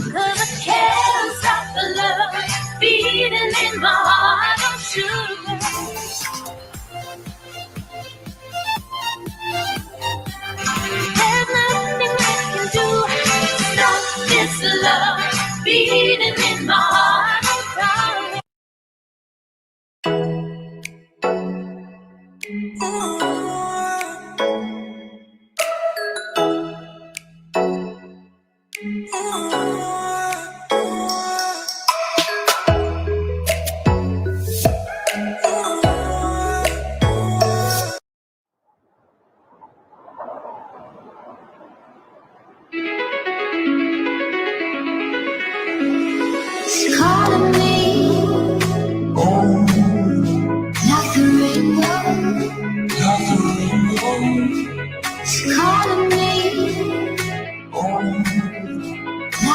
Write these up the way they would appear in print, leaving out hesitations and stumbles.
'cause I can't stop the love beating in my heart. Oh, sugar. There's nothing I can do to stop this love beating in my heart. Oh, darling. She's calling me like the rainbow. She's calling me like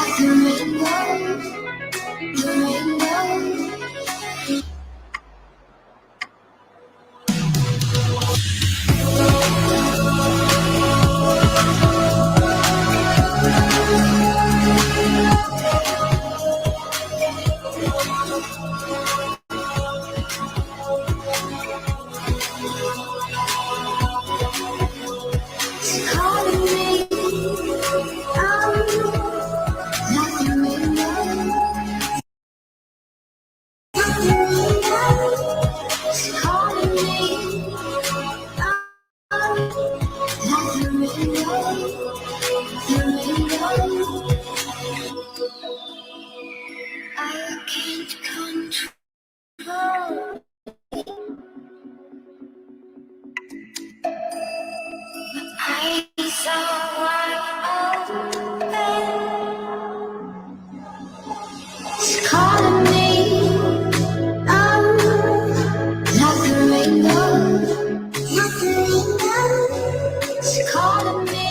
the rainbow. The rainbow. She's calling me like the rainbow. She's calling me like the rainbow. The rainbow. I can't control. Eyes are wide open. She's calling me like the rainbow. Like the rainbow. She's calling me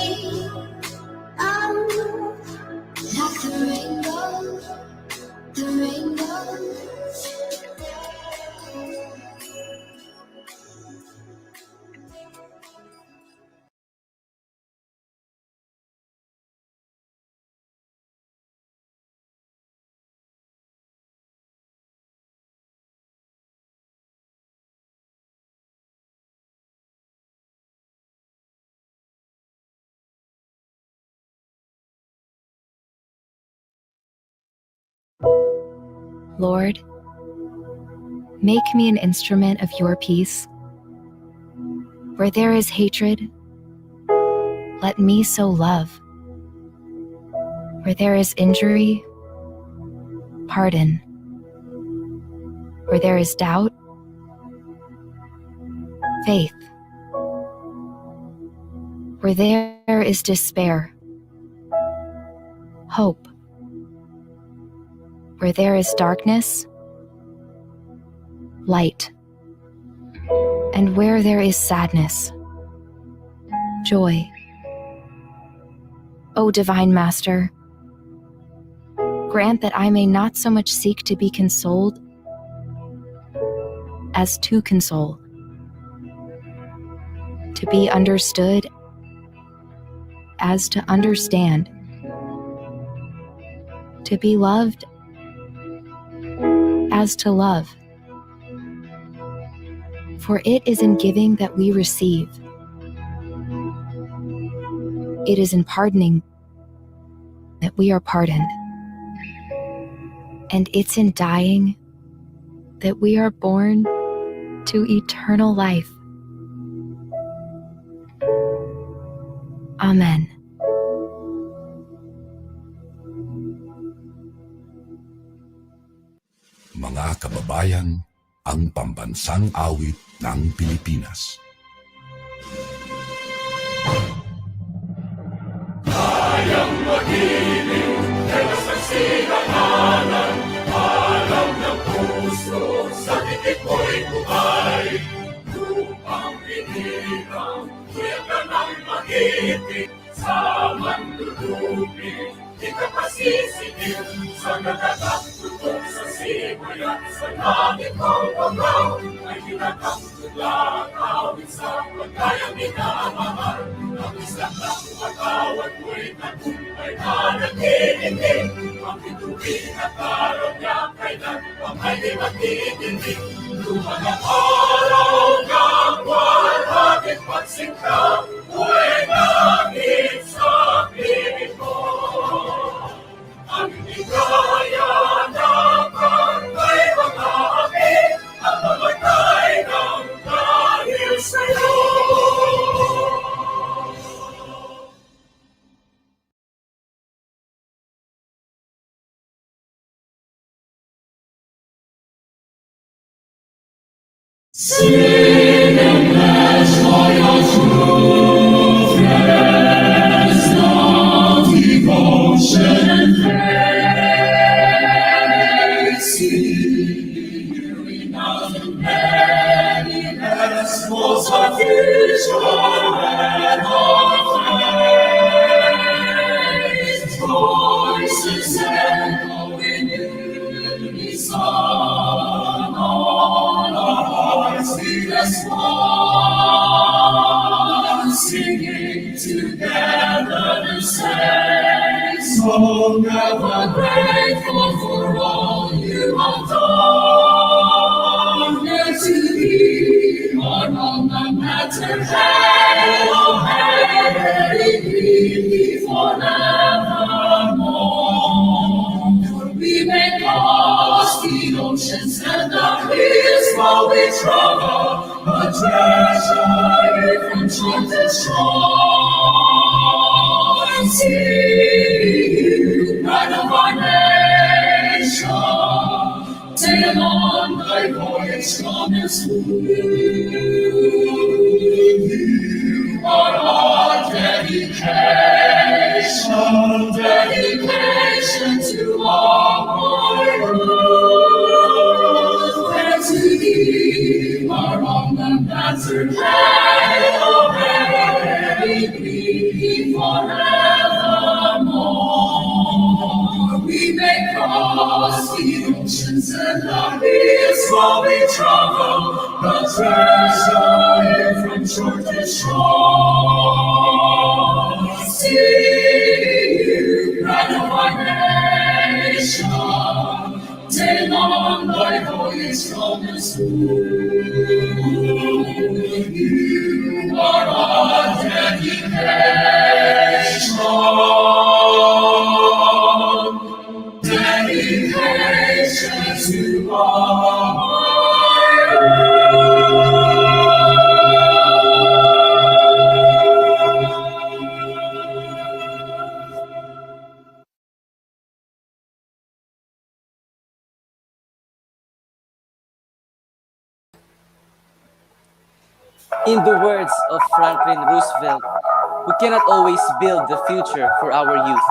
like the rainbow. The rainbow. Lord, make me an instrument of your peace. Where there is hatred, let me sow love. Where there is injury, pardon. Where there is doubt, faith. Where there is despair, hope. Where there is darkness, light. And where there is sadness, joy. O Divine Master, grant that I may not so much seek to be consoled as to console, to be understood as to understand, to be loved as to love. For it is in giving that we receive. It is in pardoning that we are pardoned. And it's in dying that we are born to eternal life. Amen. Mga kababayan, ang pambansang awit ng Pilipinas. Kayang magiliw, kaya sa sinaganan, alam ng puso, sa titik mo'y buhay. Lupang pinirang, kuya ka ng magiting, sa manlulubi, di ka pasisigil, sa nagtatagtutong sa simulat sa langit kong pagkaw ay hinatang naglalakawin sa pagkayang minamahal. Ang isang ng pagkawat ko'y tagumpay na nagtitindig. Ang bituin at araw niya kailan ang ay di magtitindig. Lumang ang araw ng walhagit pagsingka, buhay langit sa piling mo. Ang ligaya ng kay mga api, ang mamatay ng dahil sa'yo. Sing and bless for your true friends, love, devotion, and praise. Sing you enough and many festivals of vision and of praise. Voices echoing unison on our hearts beat as one, singing together the same song, ever grateful for all you have done. Yet to thee, our alma mater, hail, hail, be forevermore. For we may cross the oceans and the hills while we travel, but treasure it from shore to shore. And see you, pride of our nation, sail on thy voyage strong and smooth. You are our dedication, dedication to our roots. And to thee, our alma mater, hail, hail, be forevermore. We may cross the oceans and the hills while we travel, but treasure it from shore to shore. See you, pride of our nation, sail on thy voyage strong and smooth. You are our dedication to our In the words of Franklin Roosevelt, we cannot always build the future for our youth,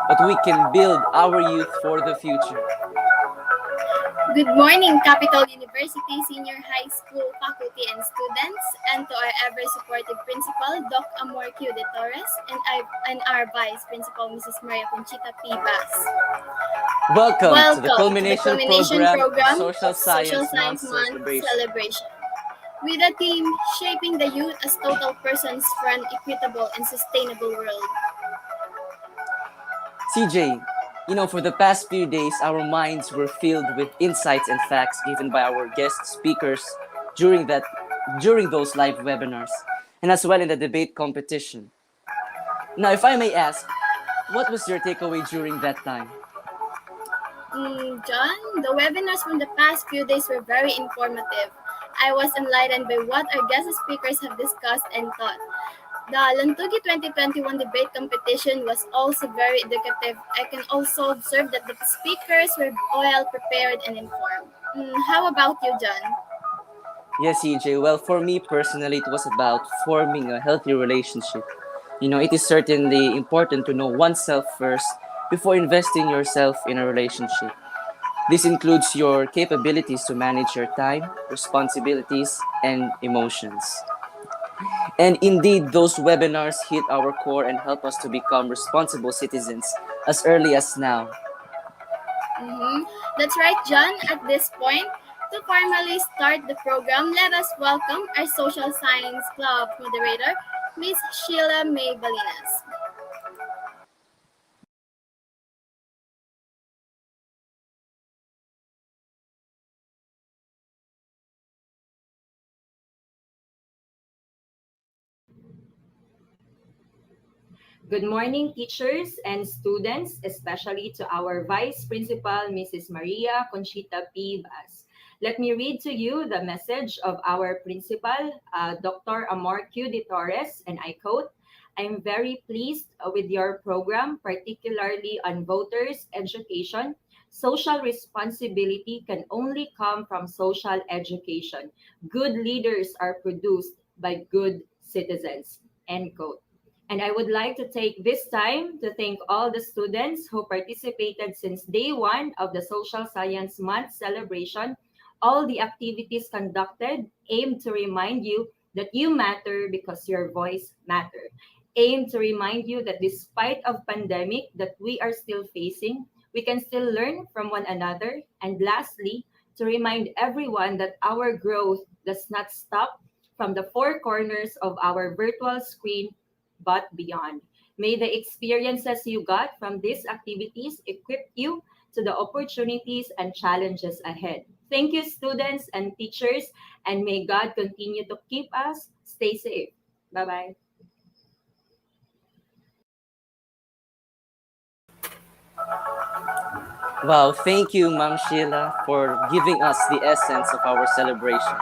but we can build our youth for the future. Good morning, Capital University Senior High School faculty and students, and to our ever-supportive principal, Doc Amor Q. de Torres, and our vice principal, Mrs. Maria Conchita P. Bass. Welcome to the Welcome Culmination Program Social Science Month Month Celebration. celebration. With a theme, Shaping the Youth as Total Persons for an Equitable and Sustainable World. CJ, for the past few days, our minds were filled with insights and facts given by our guest speakers during those live webinars, and as well in the debate competition. Now, if I may ask, what was your takeaway during that time? John, the webinars from the past few days were very informative. I was enlightened by what our guest speakers have discussed and taught. The Lantugi 2021 debate competition was also very educative. I can also observe that the speakers were well prepared and informed. How about you, John? Yes, CJ. Well, for me personally, it was about forming a healthy relationship. It is certainly important to know oneself first before investing yourself in a relationship. This includes your capabilities to manage your time, responsibilities, and emotions. And indeed, those webinars hit our core and help us to become responsible citizens as early as now. That's right, John. At this point, to formally start the program, let us welcome our Social Science Club moderator, Miss Sheila May Balinas. Good morning, teachers and students, especially to our Vice Principal, Mrs. Maria Conchita P. Vaz. Let me read to you the message of our principal, Dr. Amor Q. De Torres, and I quote, "I am very pleased with your program, particularly on voters' education. Social responsibility can only come from social education. Good leaders are produced by good citizens." End quote. And I would like to take this time to thank all the students who participated since day one of the Social Science Month celebration. All the activities conducted aim to remind you that you matter because your voice matters. Aim to remind you that despite of pandemic that we are still facing, we can still learn from one another. And lastly, to remind everyone that our growth does not stop from the four corners of our virtual screen but beyond. May the experiences you got from these activities equip you to the opportunities and challenges ahead. Thank you, students and teachers, and may God continue to keep us. Stay safe. Bye-bye. Wow, thank you, Ma'am Sheila, for giving us the essence of our celebration.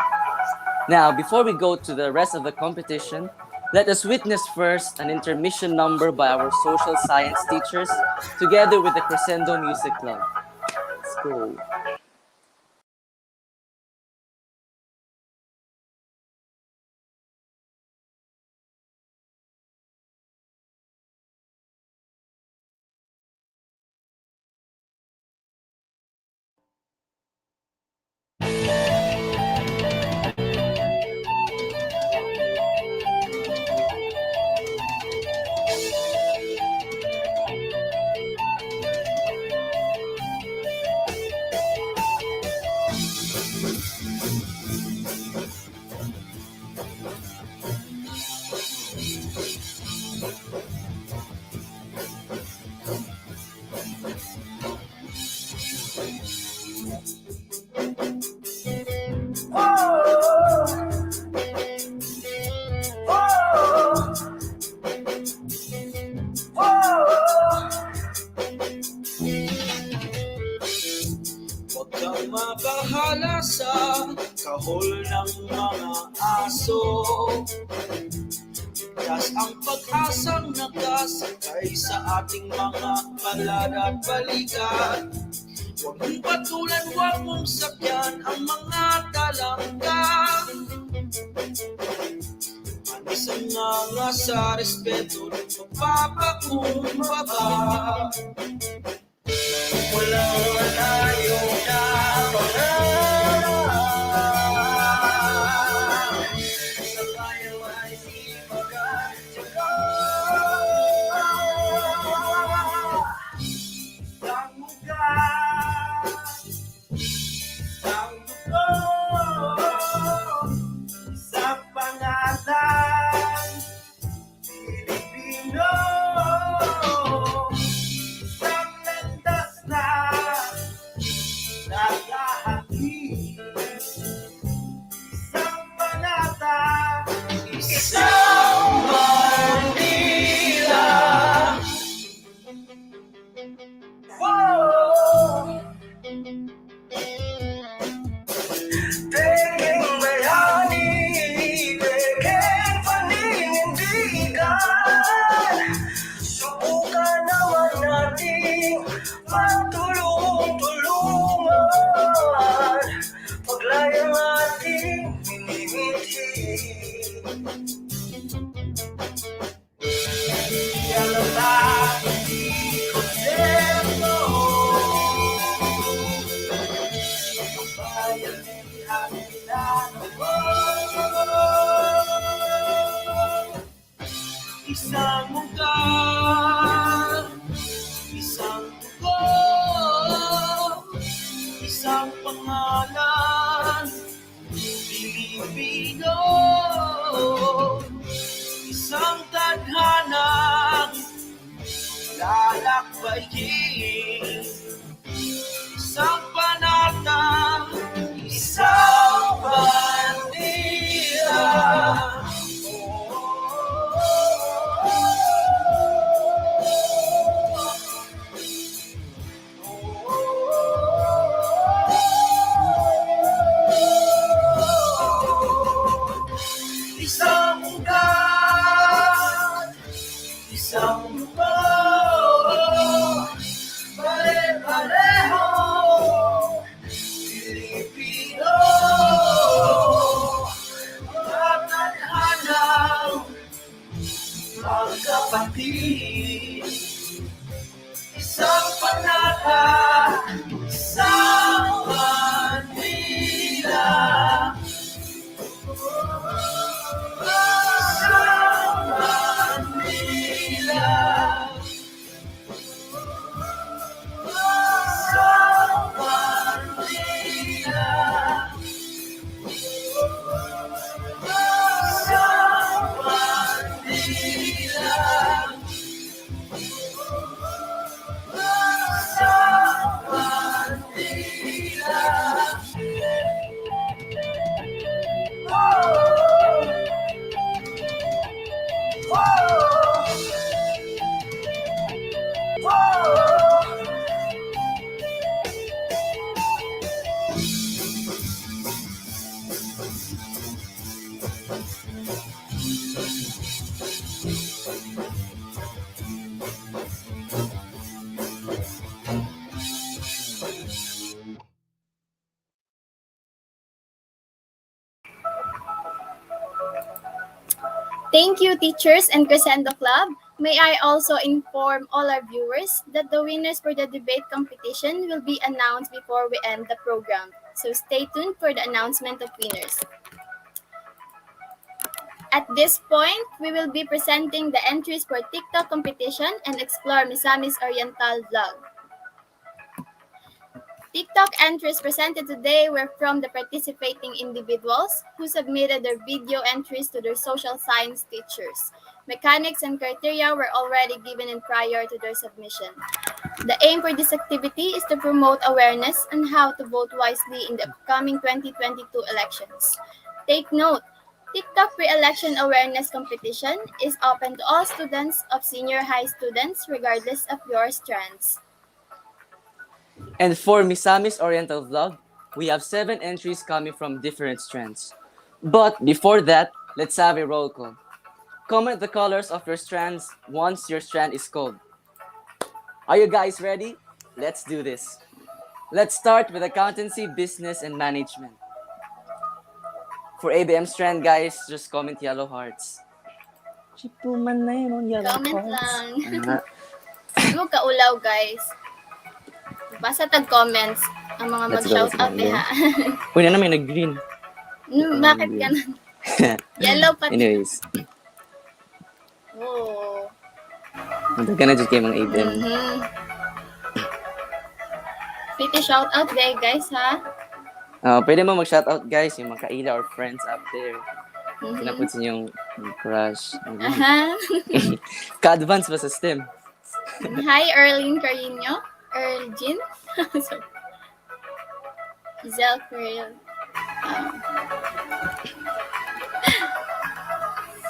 Now, before we go to the rest of the competition, let us witness first an intermission number by our social science teachers together with the Crescendo Music Club. Let's go. Huwag kang mabahala sa kahol ng mga aso. Taas ang pag-asang nakasakay sa ating mga palad at balikat. Huwag mong patulan, huwag mong sakyan ang mga talangga. Manis ang nga sa respeto ng magpapakumbaba. Walang malayo na pangarap. Sa kaya ay di magkatyaga. Ang dugo sa pangalan Pilipino. Isang Manila. Whoa! Pegeng bayani, pegeng paninindigan. Subukan naman natin magtulong-tulungan. isang pangalan, Pilipino. Isang tadhanang lalakbayin, isang panata, isang bandila. Isang ugat, isang mundo, pare-pareho, Pilipino. Tatadhanang magkapatid, isang panata, isang bandila. Isang bandila. Isang bandila. Isang bandila. Isang bandila. Thank you, teachers and Crescendo Club. May I also inform all our viewers that the winners for the debate competition will be announced before we end the program. So stay tuned for the announcement of winners. At this point, we will be presenting the entries for TikTok competition and Explore Misamis Oriental vlog. TikTok entries presented today were from the participating individuals who submitted their video entries to their social science teachers. Mechanics and criteria were already given in prior to their submission. The aim for this activity is to promote awareness on how to vote wisely in the upcoming 2022 elections. Take note, TikTok pre-election awareness competition is open to all students of senior high students regardless of your strands. And for Misamis Oriental Vlog, we have 7 entries coming from different strands. But before that, let's have a roll call. Comment the colors of your strands once your strand is called. Are you guys ready? Let's do this. Let's start with accountancy, business, and management. For ABM strand, guys, just comment yellow hearts. Chipuman na yun, yellow Comment hearts. lang. Huwag kaulaw, guys. Basta tag-comments ang mga Let's go, mag-shoutout let's go. ha. Uy, na naman nag-green. Bakit ganun? Yellow pati. Anyways, Oh. magdaga na dyan kayo mga ABM. Pretty shoutout there, guys, ha? Pwede mo mag-shoutout, guys, yung mga kaila or friends out there. Mhm. Pinaput sa inyong crush. Aha. Ka-advance ba sa STEM? Hi, Erlene Carino. Erlin. Sorry. Giselle Carino.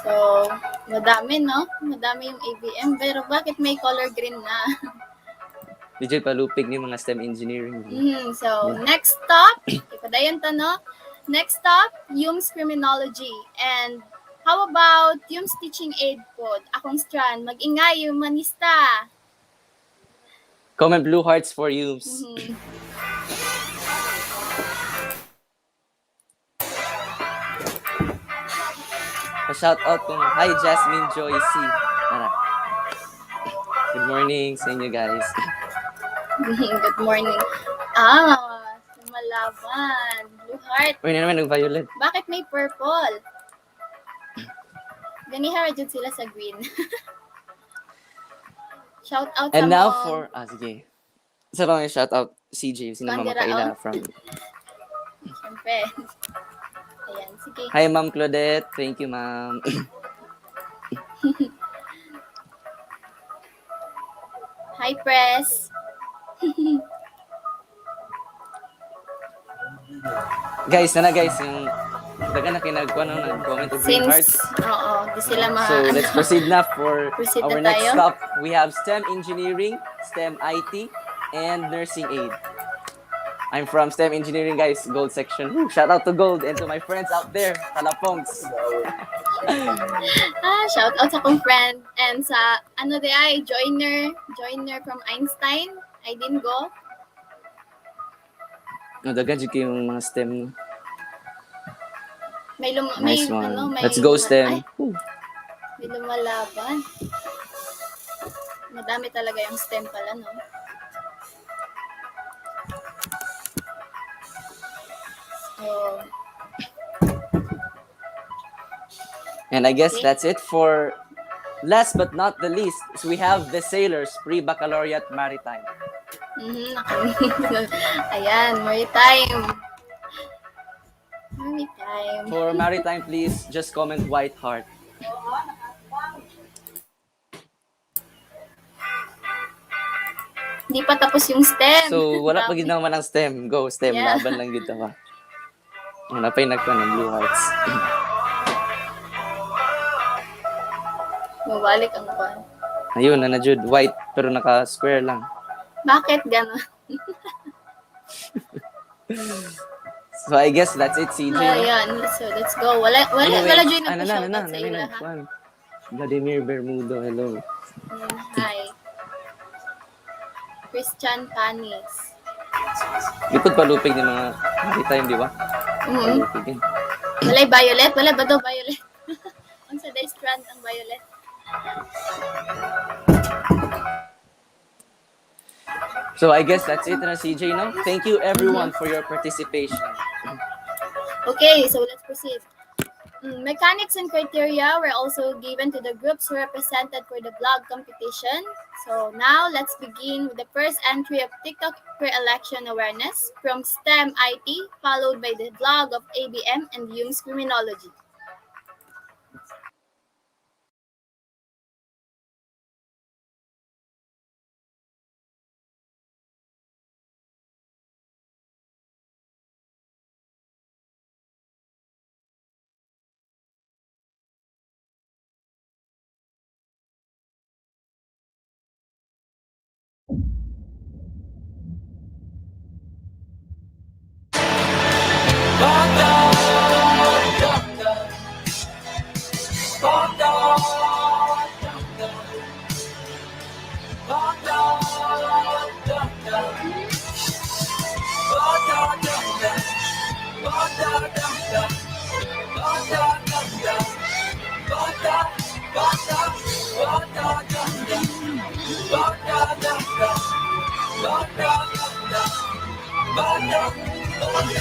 So, madami, no? Madami yung ABM. Pero bakit may color green na? Digit palupig ni mga STEM engineering. So, next stop, ipadayon to, no? Next stop, Hume's Criminology. And how about Hume's Teaching Aid Pod? Akong strand, mag-ingay, humanista. Comment blue hearts for Yums. Pa-shoutout kung hi Jasmine Joy C. Tara. Good morning sa inyo guys. Good morning. Malaban. Blue heart. Uy, na naman nag-violet. Bakit may purple? Ganihara dyan sila sa green. Shout out And sa now mga- for, sige. Isa lang yung shoutout. CJ, sino Mama Kandira, Kaila oh. from... Siyempre. Ayan, sige. Hi, Ma'am Claudette. Thank you, Ma'am. Hi, press. Guys, yung daga na kinagkuha no, nag-comment of green hearts. Oo, di sila So, let's proceed na for Proceed our na next tayo. stop. We have STEM Engineering, STEM IT, and Nursing Aid. I'm from STEM Engineering, guys, Gold section. Woo, shout out to Gold and to my friends out there, Talapongs. Shout out sa akong friend. And sa, joiner from Einstein. I didn't go. No, dagan dyan yung mga STEM. No? may Nice one. Let's go, STEM. May lumalaban. Madami talaga yung STEM pala, no? So, And I guess Okay. that's it for last but not the least. So we have the Sailors Pre-Baccalaureate Maritime. Ayan, maritime. For Maritime, please just comment white heart. Hindi pa tapos yung STEM. So wala pa gid naman ang STEM. Go STEM, Yeah. laban lang gid ba. Wala pa yung nagkuha ng blue hearts. Mabalik ang kwan. Ayun, na Jude, white pero naka-square lang. Bakit gano'n? So I guess that's it, CJ. Ayan, so let's go. Wala dyan na pa-shoutout sa ila, ha? Vladimir Bermudo, hello. Hi. Christian Panis. Lipod palupig ng mga maritime, di ba? Palupig din. Walay violet? Wala ba daw violet? Ang sa day Strand ang violet. So I guess that's it na CJ, no? Thank you everyone for your participation. Okay, so let's proceed. Mechanics and criteria were also given to the groups who represented for the blog competition. So now let's begin with the first entry of TikTok pre-election awareness from STEM IT, followed by the blog of ABM and Jung's Criminology.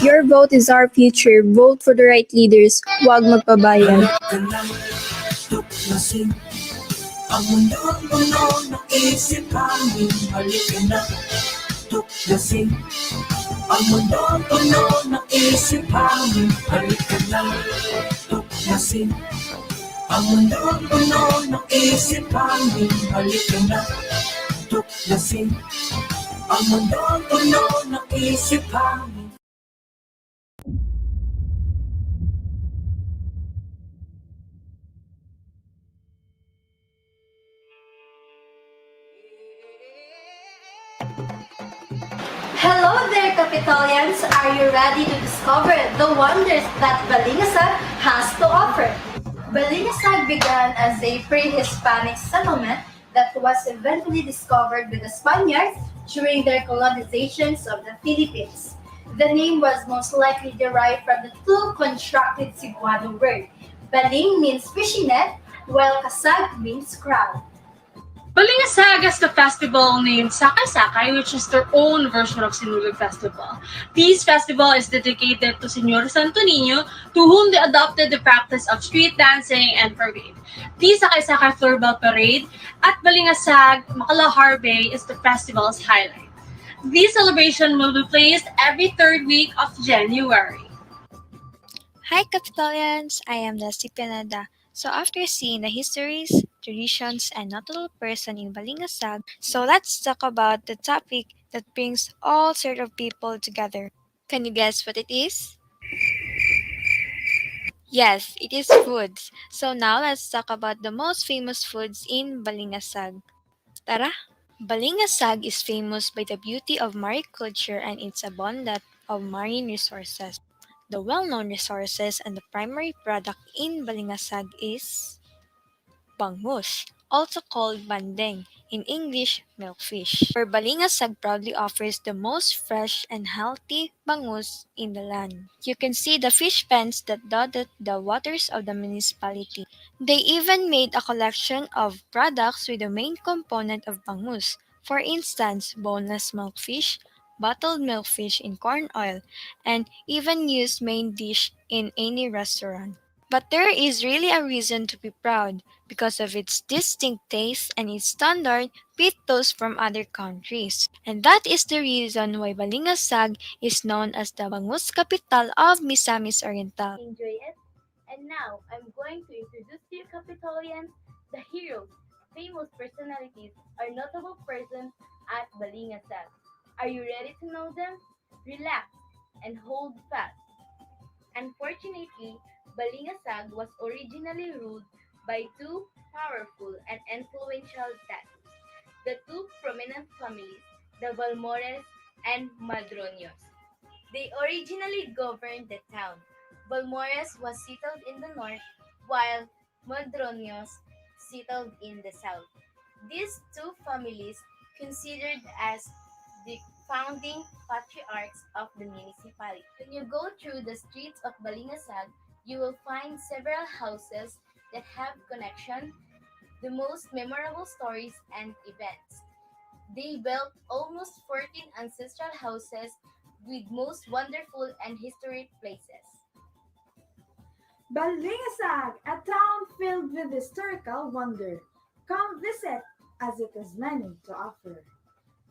Your vote is our future. Vote for the right leaders. Huwag magpabayan. Ang mundo puno ng isip namin, halika na, tuklasin. Ang mundo puno ng isip namin, halika na, tuklasin. Ang mundo puno ng isip namin, halika na, tuklasin. Ang mundo puno ng isip namin. Hello there, Capitolians! Are you ready to discover the wonders that Balingasag has to offer? Balingasag began as a pre-Hispanic settlement that was eventually discovered by the Spaniards during their colonizations of the Philippines. The name was most likely derived from the two constructed Cebuano word. Baling means fishing net, while kasag means crowd. Balingasag has the festival named Sakay-Sakay, which is their own version of Sinulog Festival. This festival is dedicated to Señor Santo Niño, to whom they adopted the practice of street dancing and parade. The Sakay-Sakay Floorball Parade at Balingasag, Macalahar Bay is the festival's highlight. This celebration will be placed every third week of January. Hi, Capitalians! I am Dusty Pineda. So after seeing the histories, traditions, and notable person in Balingasag, so let's talk about the topic that brings all sort of people together. Can you guess what it is? Yes, it is foods. So now let's talk about the most famous foods in Balingasag. Tara! Balingasag is famous by the beauty of mariculture and its abundance of marine resources. The well-known resources and the primary product in Balingasag is bangus, also called bandeng, in English, milkfish. Where Balingasag proudly offers the most fresh and healthy bangus in the land. You can see the fish pens that dotted the waters of the municipality. They even made a collection of products with the main component of bangus. For instance, boneless milkfish, bottled milkfish in corn oil, and even used main dish in any restaurant. But there is really a reason to be proud because of its distinct taste and its standard beat those from other countries. And that is the reason why Balingasag is known as the Bangus capital of Misamis Oriental. Enjoy it. And now, I'm going to introduce to you Capitolians, the heroes, famous personalities, or notable persons at Balingasag. Are you ready to know them? Relax and hold fast. Unfortunately, Balingasag was originally ruled by two powerful and influential datos, the two prominent families, the Balmores and Madroños. They originally governed the town. Balmores was settled in the north, while Madroños settled in the south. These two families considered as the founding patriarchs of the municipality. When you go through the streets of Balingasag, you will find several houses that have connection, the most memorable stories and events. They built almost 14 ancestral houses with most wonderful and historic places. Balingasag, a town filled with historical wonder. Come visit, as it has many to offer.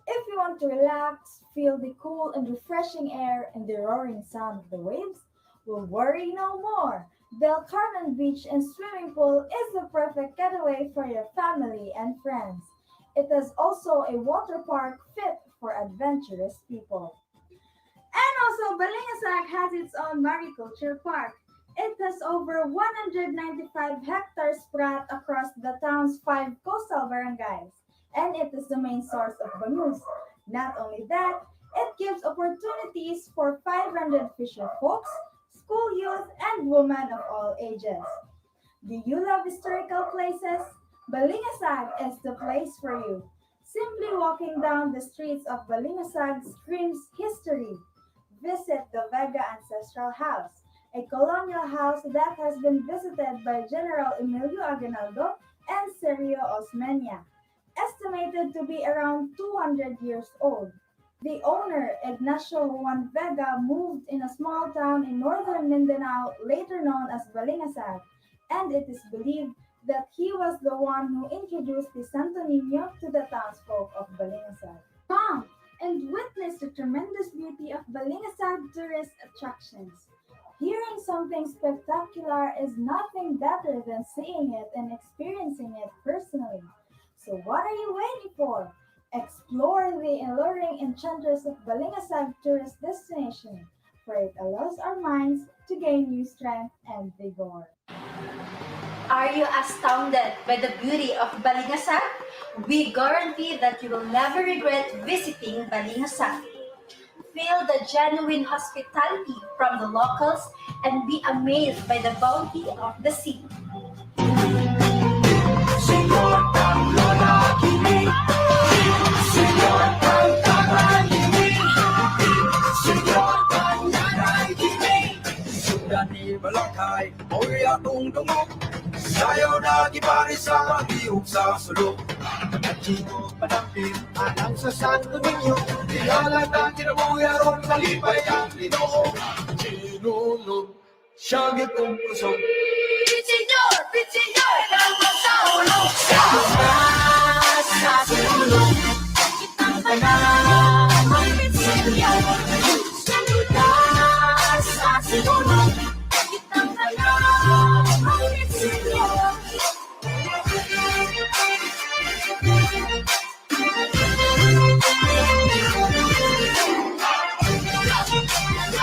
If you want to relax, feel the cool and refreshing air and the roaring sound of the waves, well, worry no more. Del Carmen Beach and swimming pool is the perfect getaway for your family and friends. It is also a water park fit for adventurous people. And also, Balingasag has its own mariculture park. It has over 195 hectares spread across the town's five coastal barangays, and it is the main source of bangus. Not only that, it gives opportunities for 500 fisher folks, school youth, and women of all ages. Do you love historical places? Balingasag is the place for you. Simply walking down the streets of Balingasag screams history. Visit the Vega Ancestral House, a colonial house that has been visited by General Emilio Aguinaldo and Sergio Osmeña, estimated to be around 200 years old. The owner, Ignacio Juan Vega, moved in a small town in northern Mindanao, later known as Balingasag, and it is believed that he was the one who introduced the Santo Niño to the townsfolk of Balingasag. Come and witness the tremendous beauty of Balingasag tourist attractions. Hearing something spectacular is nothing better than seeing it and experiencing it personally. So what are you waiting for? Explore the alluring enchanters of Balingasag tourist destination, for it allows our minds to gain new strength and vigor. Are you astounded by the beauty of Balingasag? We guarantee that you will never regret visiting Balingasag. Feel the genuine hospitality from the locals and be amazed by the bounty of the sea. Dani balakay, mo'y atong dungog. Sayaw na gibari sa pag-iog sa sulok. At chino padampin, anang sa Santo Niño. Iyalan na kinabuhi aron malipay ang Ginoo. Sinunod, siya gitong pusong. Pitinyor, nang sa ulong. Sa sulong, kitang panang Hi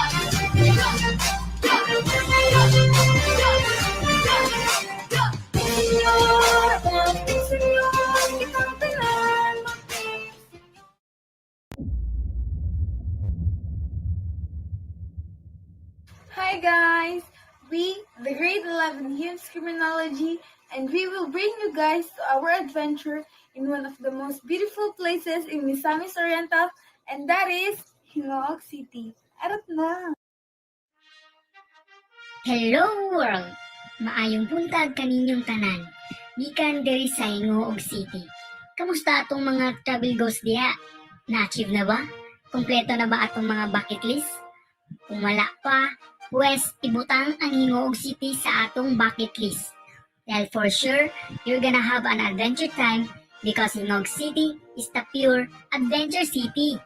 guys, we, the grade 11 Hughes Criminology, and we will bring you guys to our adventure in one of the most beautiful places in Misamis Oriental, and that is Hinook City. Arat na! Hello world! Maayong buntag kaninyong tanan. Gikan diri sa Hingoog City. Kamusta atong mga travel goals diha? Na-achieve na ba? Kompleto na ba atong mga bucket list? Kung wala pa, pues ibutang ang Hingoog City sa atong bucket list. Well, for sure, you're gonna have an adventure time because Hingoog City is the pure adventure city.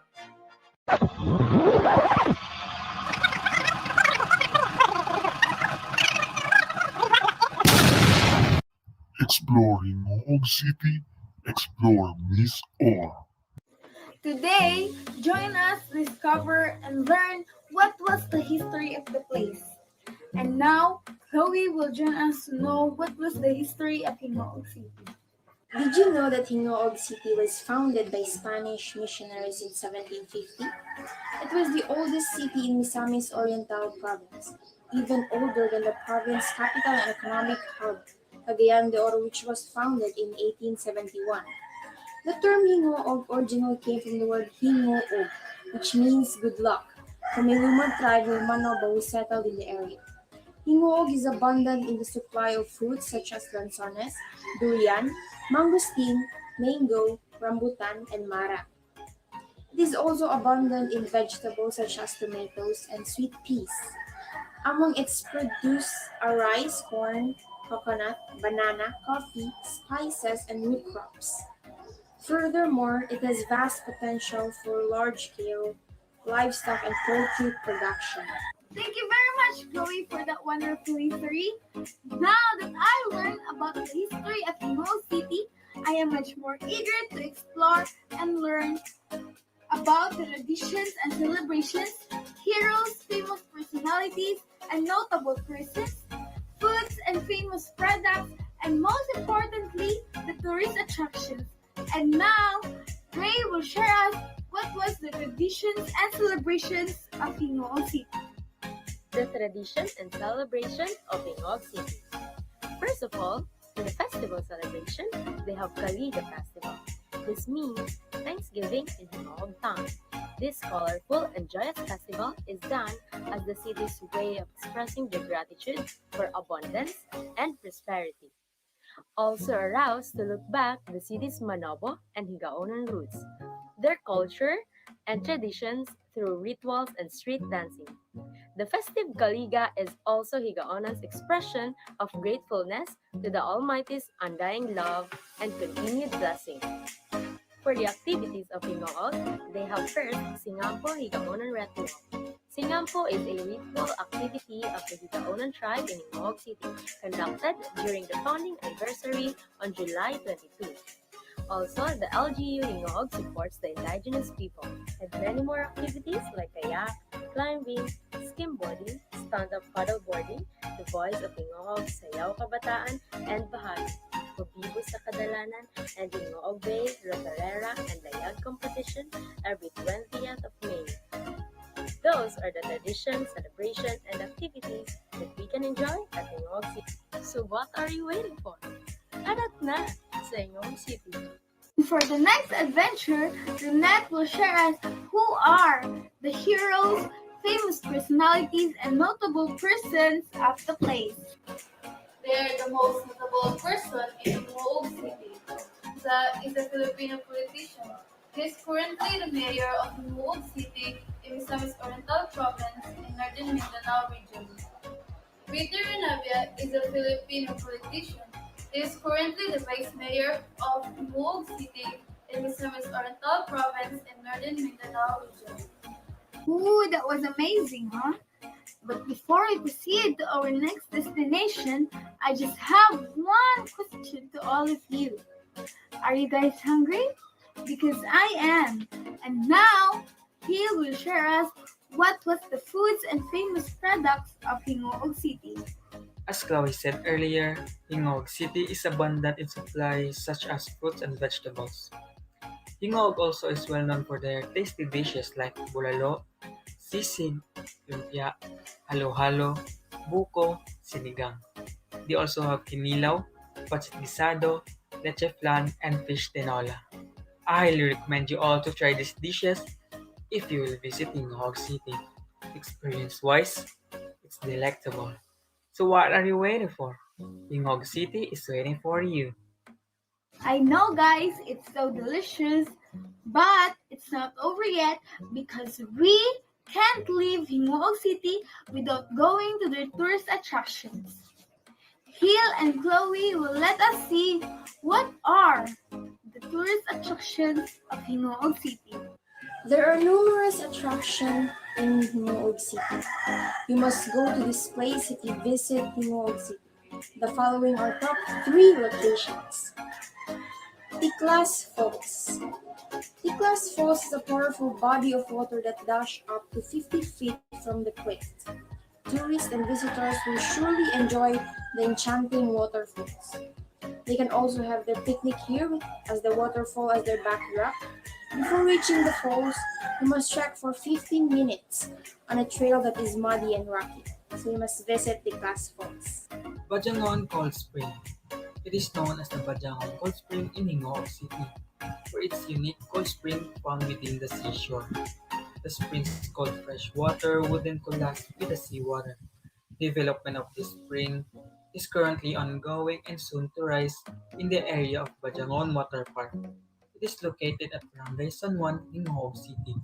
Exploring Moog City, explore Miss Or. Today, join us discover and learn what was the history of the place. And now, Chloe will join us to know what was the history of Hinoog City. Did you know that Hinoog City was founded by Spanish missionaries in 1750? It was the oldest city in Misamis Oriental province, even older than the province capital and economic hub, Cagayan de Oro, which was founded in 1871. The term Hinoog originally came from the word Hingoog, which means good luck, from a Lumad tribe of Manobo who settled in the area. Hingoog is abundant in the supply of fruits such as lanzones, durian, mangosteen, mango, rambutan, and mara. It is also abundant in vegetables such as tomatoes and sweet peas. Among its produce are rice, corn, coconut, banana, coffee, spices, and root crops. Furthermore, it has vast potential for large-scale livestock and poultry production. Thank you very much, Chloe, for that wonderful history. Now that I learned about the history of Hinoog City, I am much more eager to explore and learn about the traditions and celebrations, heroes, famous personalities, and notable persons, foods and famous products, and most importantly, the tourist attractions. And now, Ray will share us what was the traditions and celebrations of Hinoog City. The tradition and celebration of Hingoog City. First of all, in the festival celebration, they have Kaliga Festival. This means Thanksgiving in Hingoog town. This colorful and joyous festival is done as the city's way of expressing their gratitude for abundance and prosperity. Also aroused to look back the city's Manobo and Higaonan roots, their culture and traditions through rituals and street dancing. The festive Kaliga is also Higaonan's expression of gratefulness to the Almighty's undying love and continued blessing. For the activities of Hingoog, they have first Singampo Higaonan Ritual. Singampo is a ritual activity of the Higaonan tribe in Hingoog City, conducted during the founding anniversary on July 22. Also, the LGU Hingoog supports the indigenous people, and many more activities like kayak, climbing, skimboarding, stand-up paddleboarding, the voice of Hingoog, Sayaw Kabataan, and Bahagi, Pabibos sa Kadalanan, and Hingoog Bay, Rotorera, and Layag competition every 20th of May. Those are the traditions, celebrations, and activities that we can enjoy at Hingoog City. So what are you waiting for? Arat na sa Hingoog City. For the next adventure, Lynette will share us who are the heroes, famous personalities, and notable persons of the place. They're the most notable person in Moog City. Is a Filipino politician. He is currently the mayor of Moog City in Misamis Oriental Province in Northern Mindanao region. Peter Navia is a Filipino politician. He is currently the vice mayor of Moog City in Misamis Oriental Province in Northern Mindanao region. Ooh, that was amazing, huh? But before we proceed to our next destination, I just have one question to all of you. Are you guys hungry? Because I am. And now, he will share us What was the foods and famous products of Hingoog City? As Chloe said earlier, Hingoog City is abundant in supplies such as fruits and vegetables. Hingoog also is well known for their tasty dishes like bulalo, sisig, lumpia, halo-halo, buko, sinigang. They also have kinilaw, pancit guisado, leche flan, and fish tinola. I highly recommend you all to try these dishes if you will visit Hingoog City. Experience-wise, it's delectable. So what are you waiting for? Hingoog City is waiting for you. I know, guys, it's so delicious, but it's not over yet because we can't leave Hingoog City without going to their tourist attractions. Hill and Chloe will let us see what are the tourist attractions of Hingoog City. There are numerous attractions in Hingoog City. You must go to this place if you visit Hingoog City. The following are top 3 locations. Tiklas Falls. Tiklas Falls is a powerful body of water that dashes up to 50 feet from the cliff. Tourists and visitors will surely enjoy the enchanting waterfalls. They can also have their picnic here as the waterfall as their backdrop. Before reaching the falls, you must trek for 15 minutes on a trail that is muddy and rocky. So you must visit Tiklas Falls. Bajangon Cold Spring. It is known as the Bajangon Cold Spring in Hingoog City for its unique cold spring found within the seashore. The spring's cold fresh water wouldn't collapse with the seawater. Development of this spring is currently ongoing and soon to rise in the area of Bajangon Water Park. It is located at Barangay San Juan in Hingoog City.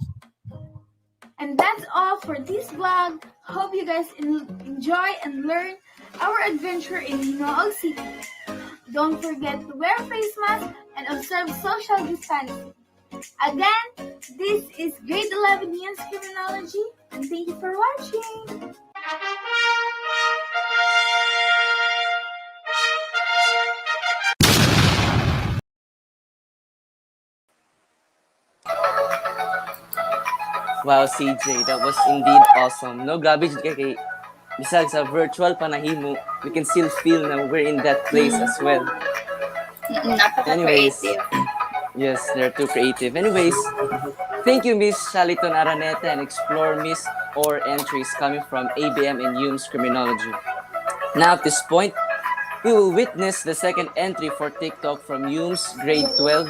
And that's all for this vlog. Hope you guys enjoy and learn our adventure in Hingoog City. Don't forget to wear face mask and observe social distancing. Again, this is grade 11 News Criminology, and thank you for watching. Wow, CJ, that was indeed awesome. No, grabe jud kay bisag sa virtual panahimo, we can still feel na we're in that place as well. Anyways, yes, they're too creative. Anyways, thank you, Miss Shaliton Araneta, and explore Miss or entries coming from ABM and UMS Criminology. Now, at this point, we will witness the second entry for TikTok from UMS Grade 12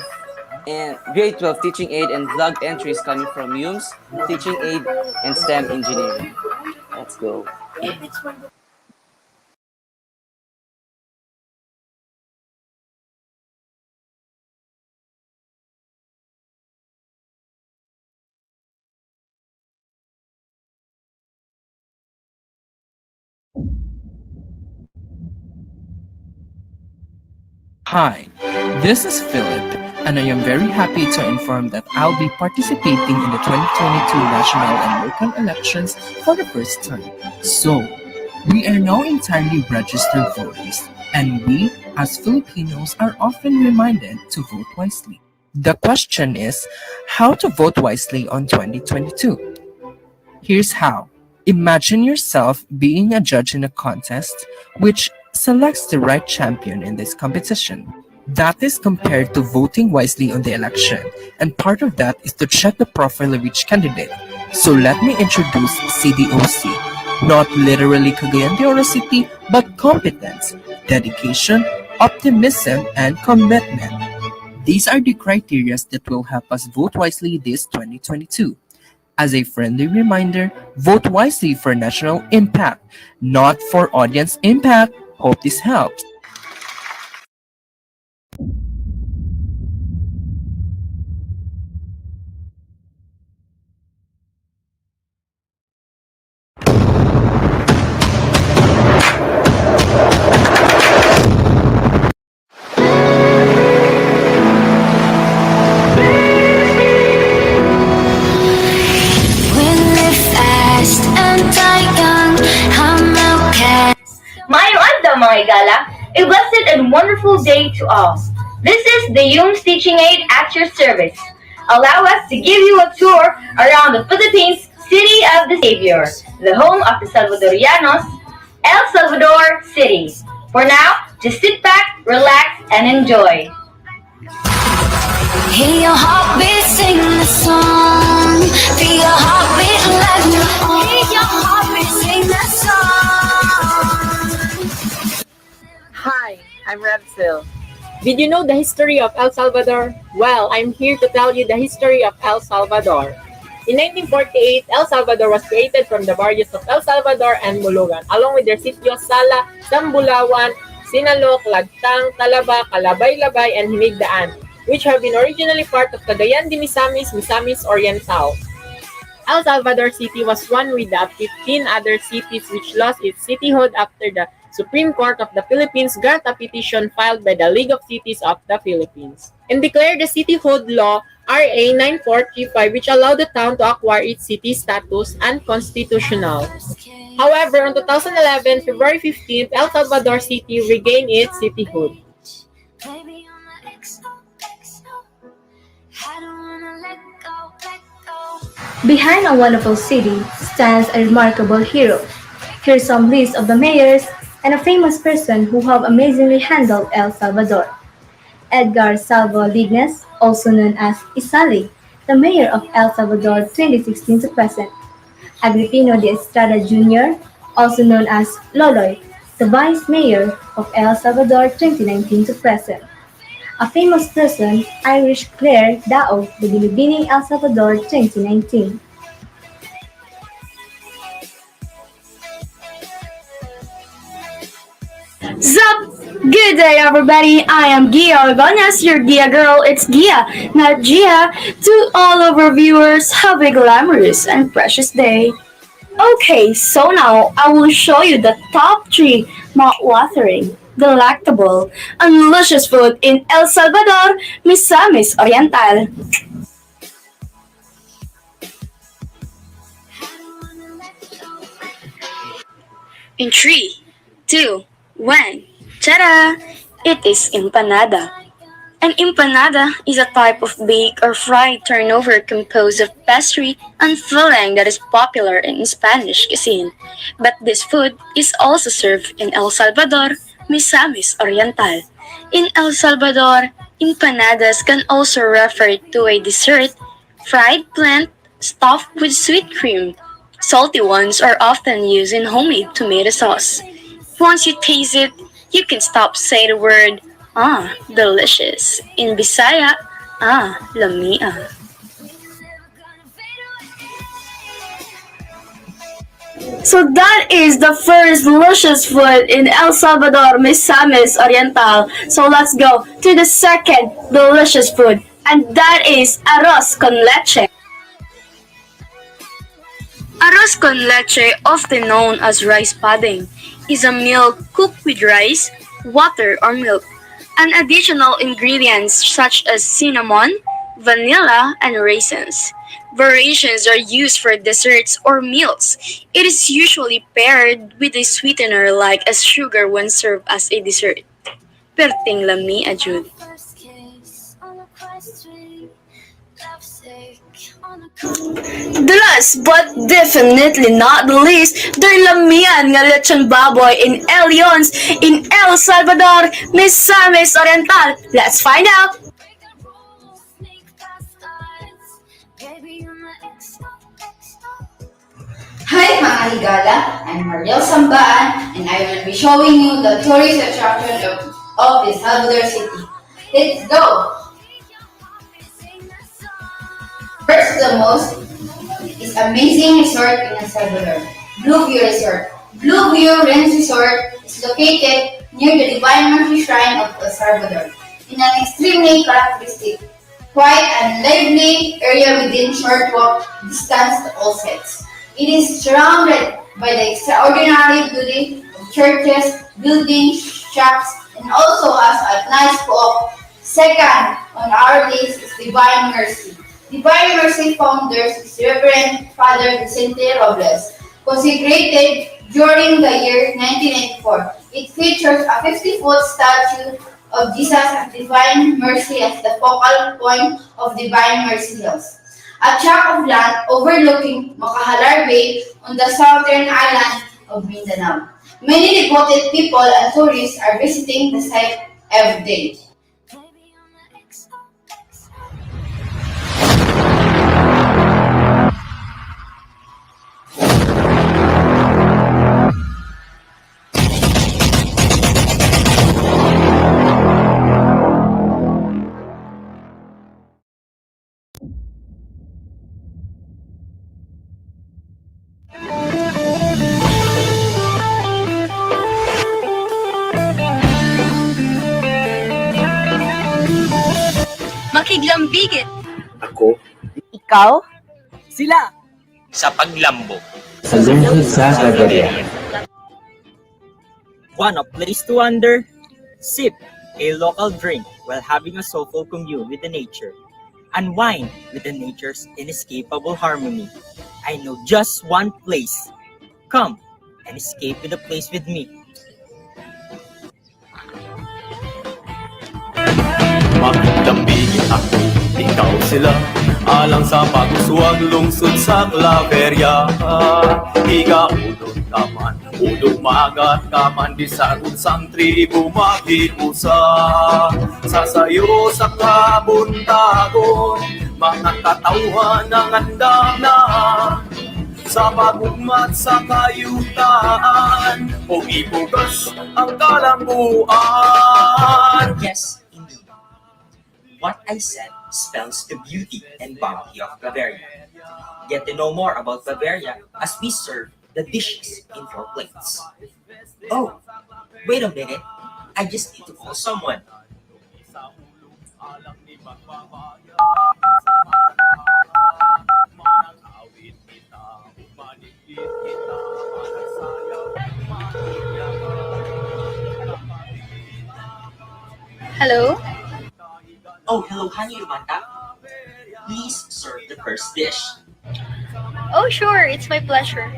and Grade 12 Teaching Aid and vlog entries coming from UMS Teaching Aid and STEM Engineering. Let's go. Hi, this is Philip, and I am very happy to inform that I'll be participating in the 2022 national and local elections for the first time. So, we are now entirely registered voters, and we, as Filipinos, are often reminded to vote wisely. The question is, how to vote wisely on 2022? Here's how. Imagine yourself being a judge in a contest which selects the right champion in this competition. That is compared to voting wisely on the election, and part of that is to check the profile of each candidate. So let me introduce CDOC. Not literally Cagayan de Oro City, but competence, dedication, optimism, and commitment. These are the criteria that will help us vote wisely this 2022. As a friendly reminder, vote wisely for national impact, not for audience impact. Hope this helps. Maayong adlaw mga igala, a blessed and wonderful day to all. This is the UMS Teaching Aid at your service. Allow us to give you a tour around the Philippines City of the Savior, the home of the Salvadorianos, El Salvador City. For now, just sit back, relax, and enjoy. Hear your heartbeat sing the song. Feel your heartbeat like your own. Hear your heartbeat sing the song. Hi, I'm Revsil. Did you know the history of El Salvador? Well, I'm here to tell you the history of El Salvador. In 1948, El Salvador was created from the barrios of El Salvador and Mulugan, along with their sitios Sala, Sambulawan, Sinaloc, Lagtang, Talaba, Calabay-Labay, and Hinigdaan, which have been originally part of Cagayan de Misamis, Misamis Oriental. El Salvador City was one with the 15 other cities which lost its cityhood after the Supreme Court of the Philippines granted a petition filed by the League of Cities of the Philippines and declared the cityhood law RA 9435, which allowed the town to acquire its city status, unconstitutional. However, on 2011, February 15th, El Salvador City regained its cityhood. Behind a wonderful city stands a remarkable hero. Here's some list of the mayors and a famous person who have amazingly handled El Salvador. Edgar Salvo Lignes, also known as Isali, the mayor of El Salvador 2016 to present. Agripino de Estrada Jr., also known as Loloy, the vice mayor of El Salvador 2019 to present. A famous person, Irish Claire Dao, the Binibining El Salvador 2019. Sup? Good day, everybody. I am Gia Orgonas, your Gia girl. It's Gia, not Gia. To all of our viewers, have a glamorous and precious day. Okay, so now I will show you the top 3 mouth-watering, delectable, and delicious food in El Salvador, Misamis Oriental. In 3, 2, 1, ta-da! It is empanada. An empanada is a type of baked or fried turnover composed of pastry and filling that is popular in Spanish cuisine. But this food is also served in El Salvador, Misamis Oriental. In El Salvador, empanadas can also refer to a dessert, fried plant stuffed with sweet cream. Salty ones are often used in homemade tomato sauce. Once you taste it, you can stop saying the word, delicious. In Bisaya, lamia. So that is the first delicious food in El Salvador, Misamis Oriental. So let's go to the second delicious food, and that is arroz con leche. Arroz con leche, often known as rice pudding, is a meal cooked with rice, water, or milk, and additional ingredients such as cinnamon, vanilla, and raisins. Variations are used for desserts or meals. It is usually paired with a sweetener like as sugar when served as a dessert. Perting lami ajud. The last but definitely not the least, their lamian nga lechon baboy in El Leons in El Salvador, Misamis Oriental. Let's find out! Hi mga higala, I'm Mariel Sambaan and I will be showing you the tourist attraction of the Salvador City. Let's go! First the most is amazing resort in El Salvador, Blue View Resort. Blue View Ranch Resort is located near the Divine Mercy Shrine of El Salvador in an extremely characteristic, quiet and lively area within short walk distance to all sites. It is surrounded by the extraordinary beauty of churches, buildings, shops, and also has a nice co-op. Second on our list is Divine Mercy. Divine Mercy founders is Reverend Father Vicente Robles, consecrated during the year 1994. It features a 50-foot statue of Jesus of Divine Mercy as the focal point of Divine Mercy Hills. a tract of land overlooking Makahalar Bay on the southern island of Mindanao. Many devoted people and tourists are visiting the site every day. Makiglambigit. Ako. Ikaw? Sila. Sa paglambo. Sa lungsod sa Claveria. Want a place to wander? Sip a local drink while having a soulful commune with the nature. Unwind with the nature's inescapable harmony. I know just one place. Come and escape with a place with me. Makiglambigin ako, ikaw sila. Alang sa paguswag lungsod sa Claveria. Higa udod kaman, udog magat kaman. Di sa unsang tribo makiusa. Sasayo sa kabuntagon, mga katauhan ng andana. Sa pagugmat sa kayutaan, o ibugas ang kalambuan. Yes, indeed. What I said spells the beauty and bounty of Bavaria. Get to know more about Bavaria as we serve the dishes in 4 plates. Oh, wait a minute. I just need to call someone. Hello? Oh, hello, Honey Lumanta. Please serve the first dish. Oh, sure, it's my pleasure.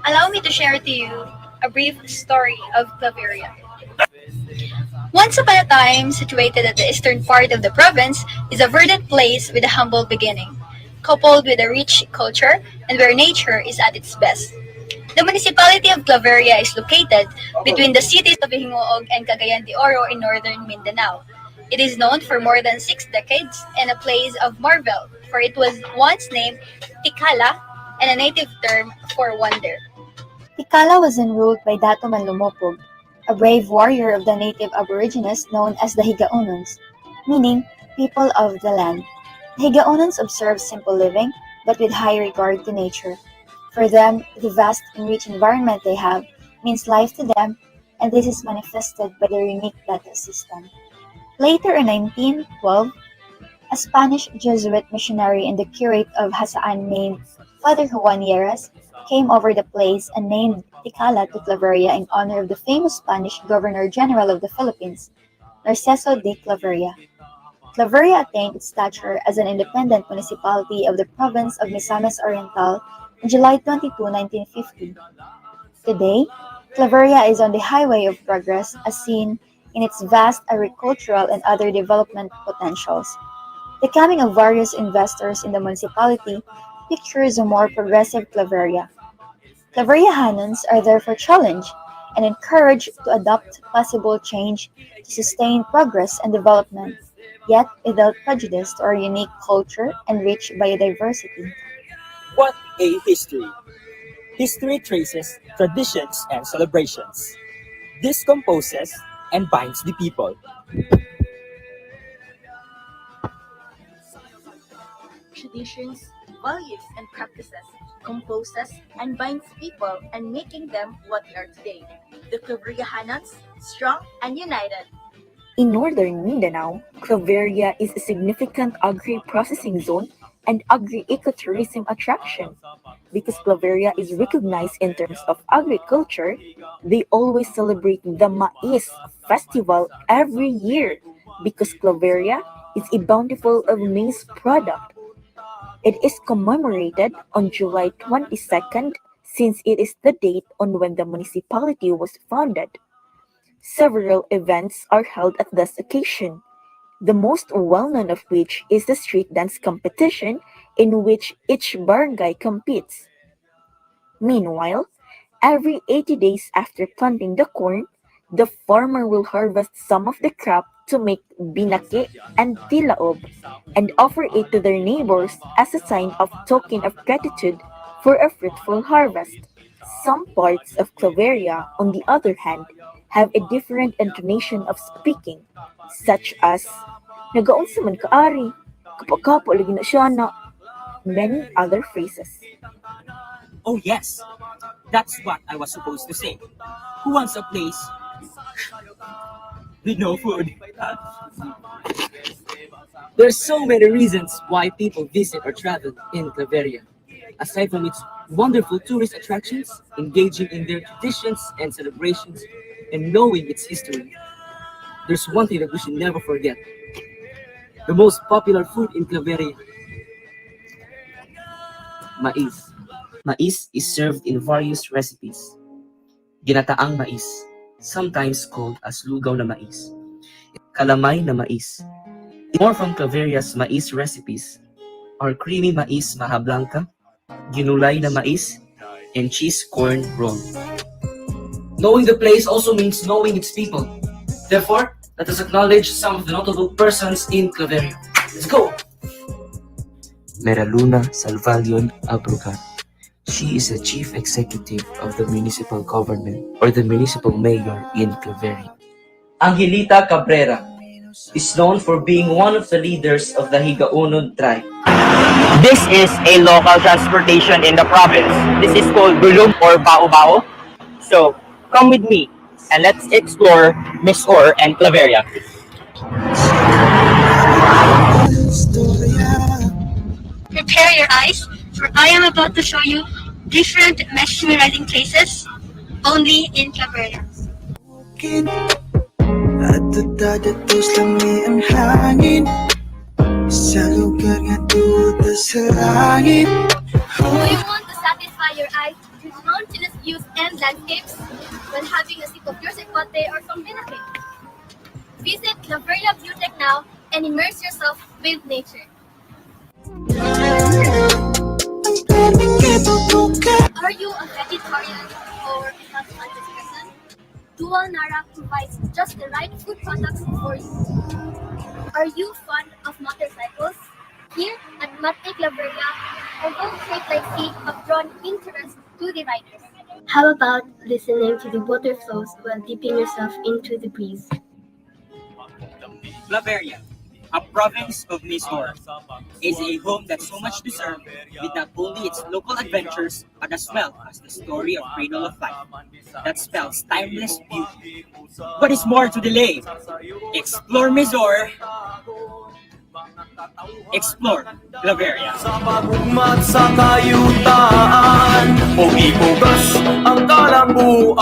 Allow me to share to you a brief story of Claveria. Once upon a time, situated at the eastern part of the province, is a verdant place with a humble beginning, coupled with a rich culture and where nature is at its best. The municipality of Claveria is located between the cities of Hingoog and Cagayan de Oro in northern Mindanao. It is known for more than 6 decades and a place of marvel, for it was once named Tikala, and a native term for wonder. Tikala was enruled by Dato Manlumopog, a brave warrior of the native aborigines known as the Higaonons, meaning people of the land. The Higaonons observe simple living, but with high regard to nature. For them, the vast and rich environment they have means life to them, and this is manifested by their unique data system. Later in 1912, a Spanish Jesuit missionary and the curate of Hasaan named Father Juan Lleras came over the place and named Tikala to Claveria in honor of the famous Spanish Governor-General of the Philippines, Narciso de Claveria. Claveria attained its stature as an independent municipality of the province of Misamis Oriental on July 22, 1950. Today, Claveria is on the highway of progress as seen in its vast agricultural and other development potentials. The coming of various investors in the municipality pictures a more progressive Claveria. Claveriahanons are therefore challenged and encouraged to adopt possible change to sustain progress and development, yet without prejudice to our unique culture and rich biodiversity. What a history! History traces traditions and celebrations. This composes and binds the people. Traditions, values, and practices composes and binds people and making them what they are today. The Claveria-Hanons, strong and united. In northern Mindanao, Claveria is a significant agri-processing zone and agri-ecotourism attraction. Because Claveria is recognized in terms of agriculture, they always celebrate the Mais Festival every year because Claveria is a bountiful of maize product. It is commemorated on July 22nd since it is the date on when the municipality was founded. Several events are held at this occasion, the most well-known of which is the street dance competition in which each barangay competes. Meanwhile, every 80 days after planting the corn, the farmer will harvest some of the crop to make binake and tilaob and offer it to their neighbors as a sign of token of gratitude for a fruitful harvest. Some parts of Claveria, on the other hand, have a different intonation of speaking, such as nagaunsa man kaari, kapakapo lagi na siya na, many other phrases. Oh yes, that's what I was supposed to say. Who wants a place with no food? There's so many reasons why people visit or travel in Claveria. Aside from its wonderful tourist attractions, engaging in their traditions and celebrations, and knowing its history, there's one thing that we should never forget. The most popular food in Claveria, mais. Mais is served in various recipes. Ginataang mais, sometimes called as lugaw na mais. Kalamay na mais. More from Claveria's mais recipes are creamy mais maja blanca, ginulay na mais, and cheese corn roll. Knowing the place also means knowing its people. Therefore, let us acknowledge some of the notable persons in Claveria. Let's go! Meraluna Salvalion Abrucat. She is the chief executive of the municipal government or the municipal mayor in Claveria. Angelita Cabrera is known for being one of the leaders of the Higaonon tribe. This is a local transportation in the province. This is called Bulog or Bao-Bao. So, come with me and let's explore Misor and Claveria. Prepare your eyes, for I am about to show you different mesmerizing places only in Claveria. At dadatos lang may ang hangin sa lugar nga tuta sa langit. Do you want to satisfy your eyes with mountainous views and landscapes while having a sip of your secote or some binake? Visit Claveria Beautech now and immerse yourself with nature. Are you a vegetarian or a health-conscious person? Dual Nara provides just the right food products for you. Are you fond of motorcycles? Here at Mate Claveria, our boat shaped like sea have drawn interest to the riders. How about listening to the water flows while dipping yourself into the breeze? Claveria, a province of Misor, is a home that so much deserves with not only its local adventures but as well as the story of cradle of life that spells timeless beauty. What is more to delay? Explore Misor. Explore Claveria. Sa pagugmat sa kayutaan, pugi-pugas ang kalambuan.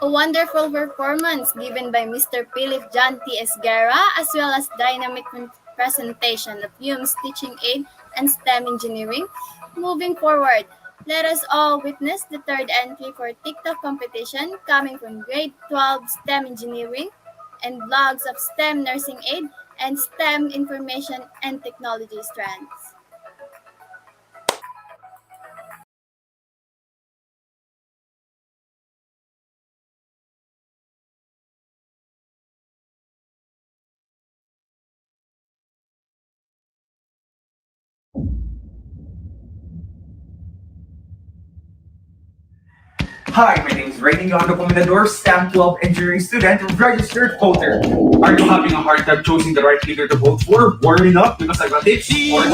A wonderful performance given by Mr. Philip John T. Esguerra, as well as dynamic presentation of Hume's teaching aid and STEM engineering. Moving forward, let us all witness the third entry for TikTok competition coming from grade 12 STEM engineering and blogs of STEM nursing aid and STEM information and technology strands. Hi, my name is Rainy Yondo Comendador, STEM 12 engineering student, registered voter. Are you having a hard time choosing the right leader to vote for? Warming up because I got tips for you.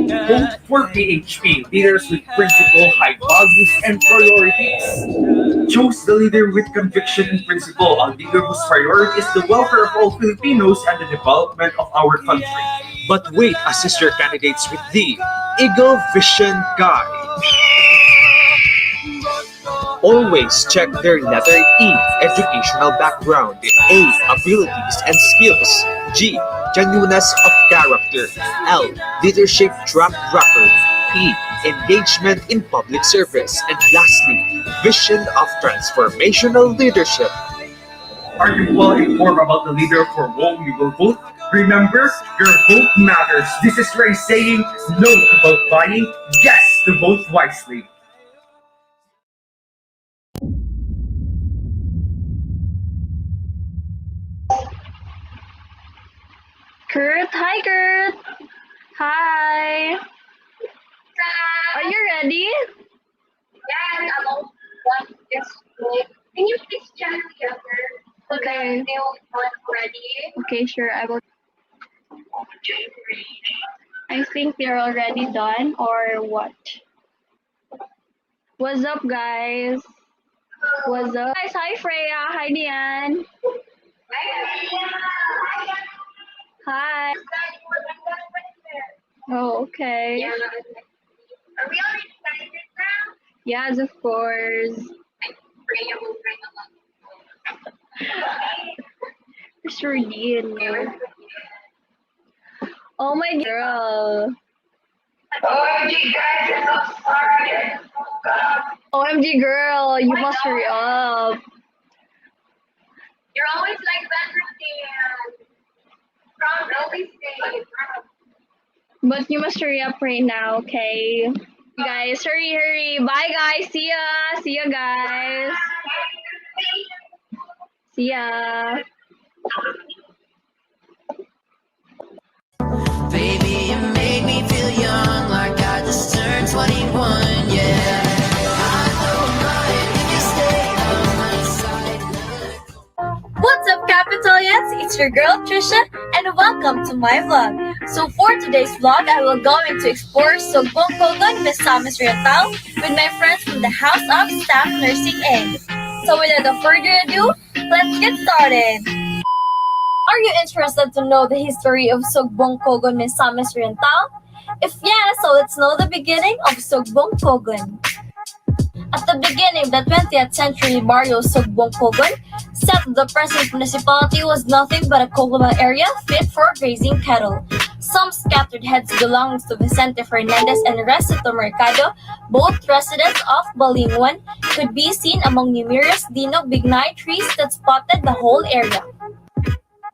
Vote for PHP, leaders with principle, high values, and priorities. Choose the leader with conviction and principle, a leader whose priority is the welfare of all Filipinos and the development of our country. But wait, assist your candidates with the Eagle Vision Guide. Always check their letter E, educational background, A, abilities and skills, G, genuineness of character, L, leadership track record, P, engagement in public service, and lastly, vision of transformational leadership. Are you well informed about the leader for whom you will vote? Remember, your vote matters. This is Ray saying no to vote buying, yes to vote wisely. Kurt, hi Kurt. Hi. Are you ready? Yes, I'm all done this week. Can you please check the other? Okay. They will ready. Okay, sure. I will. I think they're already done or what? What's up, guys? What's up? Guys, hi Freya. Hi Diane. Hi. Oh, okay. Are we already started now? Yes, of course. Freya will bring Sure did. Oh my girl. OMG guys, it's so sorry. OMG girl, you must hurry up. You're always like better from early stage. But you must hurry up right now, okay? Guys, hurry. Bye guys. See ya. See ya guys. See ya. Baby, you make me feel young, like I just turned 21, yeah. I don't mind if you stay on my side. What's up, Capitalians? It's your girl Trisha, and welcome to my vlog. So for today's vlog, I will go into explore Sugbong Kogon, Misamis Oriental with my friends from the House of Staff Nursing Aid. So without further ado, let's get started. Are you interested to know the history of Sugbong Kogon, Misamis Oriental? If yes, so let's know the beginning of Sugbong Kogon. At the beginning of the 20th century, Barrio Sugbong Kogon, set the present municipality was nothing but a coastal area fit for grazing cattle. Some scattered heads belonging to Vicente Fernandez and Recito Mercado, both residents of Balinguan, could be seen among numerous Dino Bignay trees that spotted the whole area.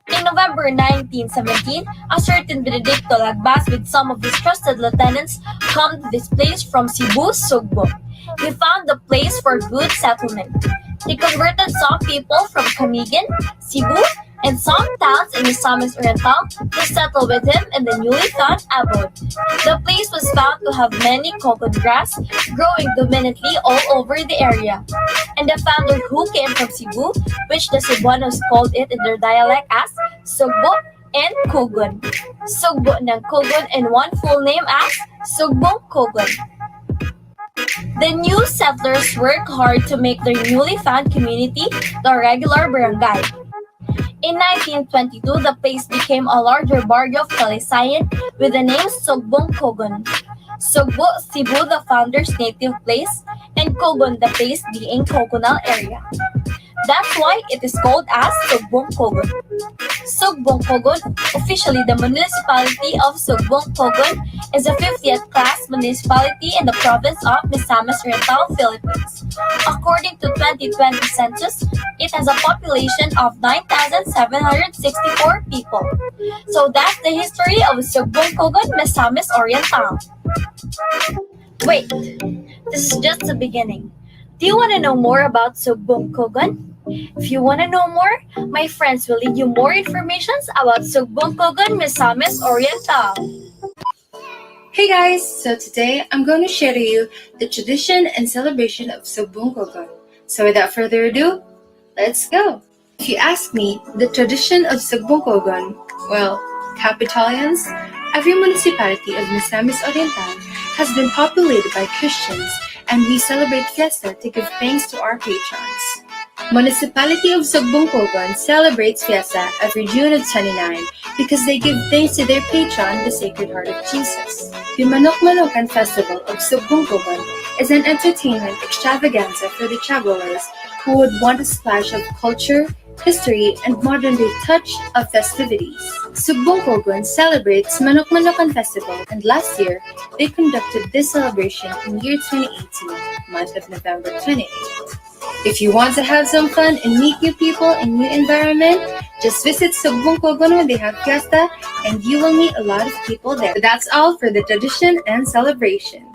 In November 1917, a certain Benedicto Lagbas with some of his trusted lieutenants come to this place from Cebu, Sugbong. He found the place for good settlement. He converted some people from Camiguin, Cebu, and some towns in Misamis Oriental to settle with him in the newly found abode. The place was found to have many coconut grass growing dominantly all over the area. And the founder who came from Cebu, which the Cebuanos called it in their dialect as Sugbo and Kogon. Sugbo ng Kogon and one full name as Sugbong Kogon. The new settlers worked hard to make their newly found community the regular barangay. In 1922, the place became a larger barrio of Talisayan with the name Sugbong Kogon. Sugbo, Cebu, the founder's native place, and Kogon, the place being Coconal area. That's why it is called as Sugbong Kogon. Sugbong Kogon, officially the municipality of Sugbong Kogon, is a 50th class municipality in the province of Misamis Oriental, Philippines. According to 2020 census, it has a population of 9,764 people. So that's the history of Sugbong Kogon, Misamis Oriental. Wait, this is just the beginning. Do you want to know more about Sugbong Kogon? If you want to know more, my friends will lead you more information about Sugbong Kogon, Misamis Oriental. Hey guys, so today I'm going to share to you the tradition and celebration of Sugbong Kogon. So without further ado, let's go! If you ask me, the tradition of Sugbong Kogon, well, Capitalians, every municipality of Misamis Oriental has been populated by Christians, and we celebrate Fiesta to give thanks to our patrons. Municipality of Sugbong Kogon celebrates Fiesta every June of 29 because they give thanks to their patron, the Sacred Heart of Jesus. The Manok-Manokan Festival of Sugbong Kogon is an entertainment extravaganza for the travelers who would want a splash of culture, history, and modern-day touch of festivities. Sugbong Kogon celebrates Manok-Manokan Festival, and last year, they conducted this celebration in year 2018, month of November 28th. If you want to have some fun and meet new people in new environment, just visit Sugbong Kogon when they have fiesta, and you will meet a lot of people there. So that's all for the tradition and celebration.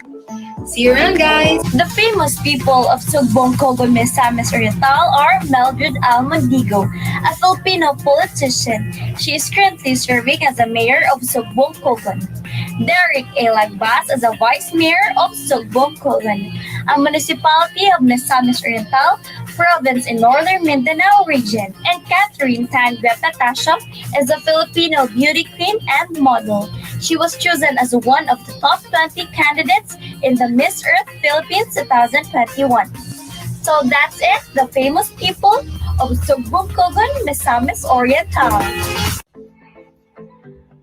See you around, guys! The famous people of Sugbong Kogon Misamis Oriental are Mildred Almondigo, a Filipino politician. She is currently serving as the mayor of Sugbong Kogon. Derek A. Lagbas as a vice mayor of Sugbong Kogon, a municipality of Misamis Oriental, province in northern Mindanao region. And Catherine Tan Natasha is a Filipino beauty queen and model. She was chosen as one of the top 20 candidates in the Miss Earth Philippines 2021. So that's it, the famous people of Sugbong Kogon, Misamis Oriental.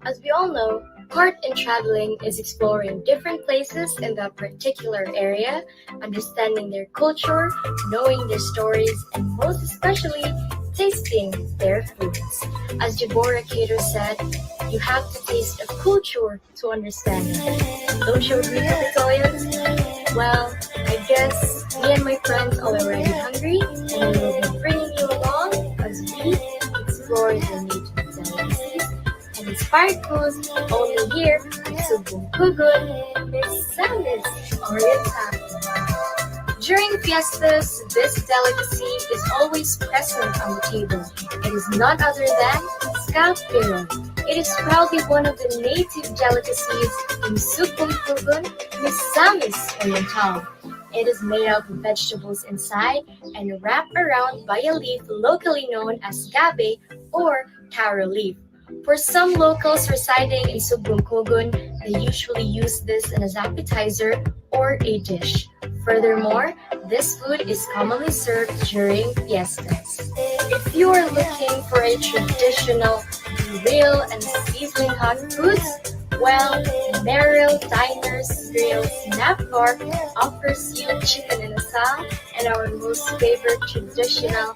As we all know, part in traveling is exploring different places in that particular area, understanding their culture, knowing their stories, and most especially, tasting their foods. As Deborah Cater said, you have to taste a culture to understand it. Don't you agree, Capitolians? Well, I guess me and my friends are already hungry, and we will be bringing you along as we explore the native delicacies and inspired foods only here at Sugbong Kogon, Misamis Oriental. During fiestas, this delicacy is always present on the table. It is none other than scalp pero. It is proudly one of the native delicacies in Sugbong Kogon, Misamis Oriental. It is made out of vegetables inside and wrapped around by a leaf locally known as gabe or taro leaf. For some locals residing in Sugbong Kogon, they usually use this as an appetizer or a dish. Furthermore, this food is commonly served during fiestas. If you are looking for a traditional grill and sizzling hot foods, well, Merrill Diners Grill Snap Bar offers you chicken in a sal and our most favorite traditional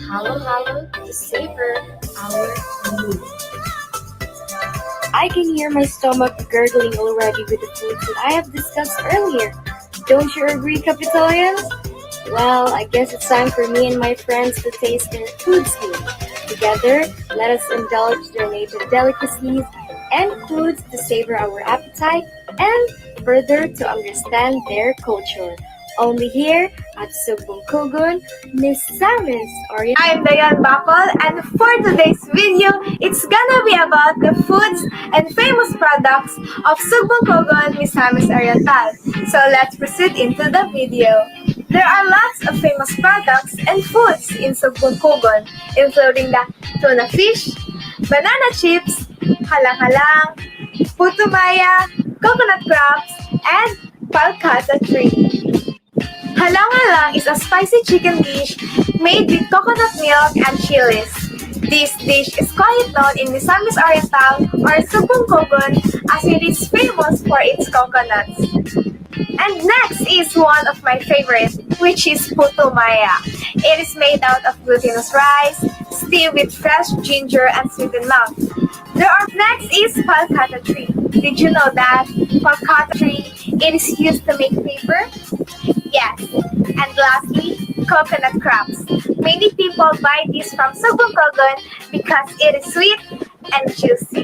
halo-halo to savor our mood. I can hear my stomach gurgling already with the food that I have discussed earlier. Don't you agree, Capitolians? Well, I guess it's time for me and my friends to taste their foods here. Together, let us indulge their native delicacies and foods to savor our appetite and further to understand their culture. Only here at Sugbong Kogon, Misamis Oriental. I'm Dayan Bakol, and for today's video, it's gonna be about the foods and famous products of Sugbong Kogon, Misamis Oriental. So let's proceed into the video. There are lots of famous products and foods in Sugbong Kogon, including the tuna fish, banana chips, halang-halang, puto maya, coconut crabs, and palkata tree. Halang-halang is a spicy chicken dish made with coconut milk and chilies. This dish is quite known in Misamis Oriental or Sugbong Kogon as it is famous for its coconuts. And next is one of my favorites, which is puto maya. It is made out of glutinous rice, steamed with fresh ginger and sweetened milk. Next is palkata tree. Did you know that palkata tree it is used to make paper? Yes. And lastly, coconut crabs. Many people buy this from Sugbong Kogon because it is sweet and juicy.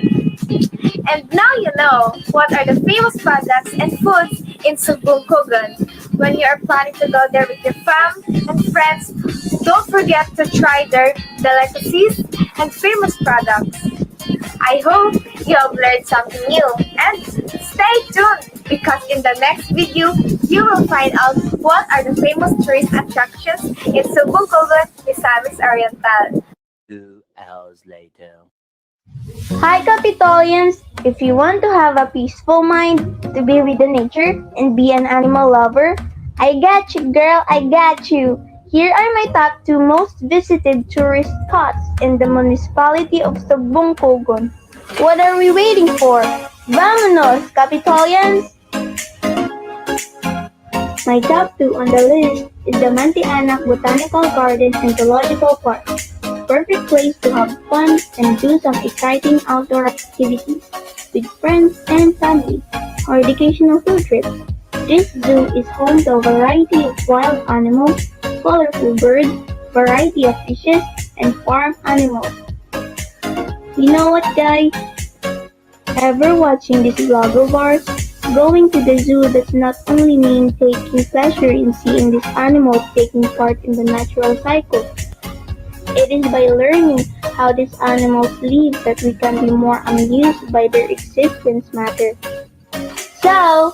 And now you know what are the famous products and foods in Sugbong Kogon. When you are planning to go there with your fam and friends, don't forget to try their delicacies and famous products. I hope you have learned something new and stay tuned because in the next video, you will find out what are the famous tourist attractions in Sugbong Kogon, Misamis Oriental. 2 hours later. Hi Capitolians! If you want to have a peaceful mind, to be with the nature, and be an animal lover, I got you girl, I got you! Here are my top 2 most visited tourist spots in the municipality of Sugbong Kogon. What are we waiting for? Vámonos, Capitolians! My top 2 on the list is the Mantianak Botanical Garden and Zoological Park. perfect place to have fun and do some exciting outdoor activities with friends and family or educational field trips. This zoo is home to a variety of wild animals, colorful birds, variety of fishes, and farm animals. You know what, guys? Ever watching this vlog of ours? Going to the zoo does not only mean taking pleasure in seeing these animals taking part in the natural cycle. It is by learning how these animals live that we can be more amused by their existence matter. So,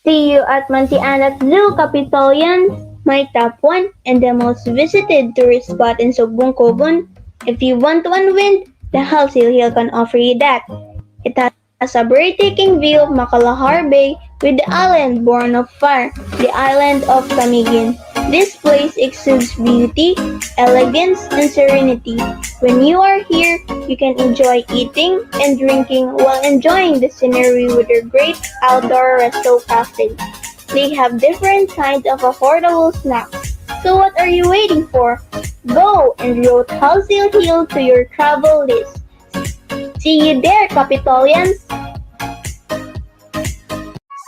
see you at Mantianak Zoo, Capitolians! My top 1 and the most visited tourist spot in Sugbong If you want to unwind, the Halcyon Hill can offer you that. It has a breathtaking view of Makalahar Bay with the island born of fire, the island of Camiguin. This place exudes beauty, elegance, and serenity. When you are here, you can enjoy eating and drinking while enjoying the scenery with their great outdoor resto cafe. They have different kinds of affordable snacks. So what are you waiting for? Go and wrote Halcyon Hill to your travel list. See you there, Capitolians!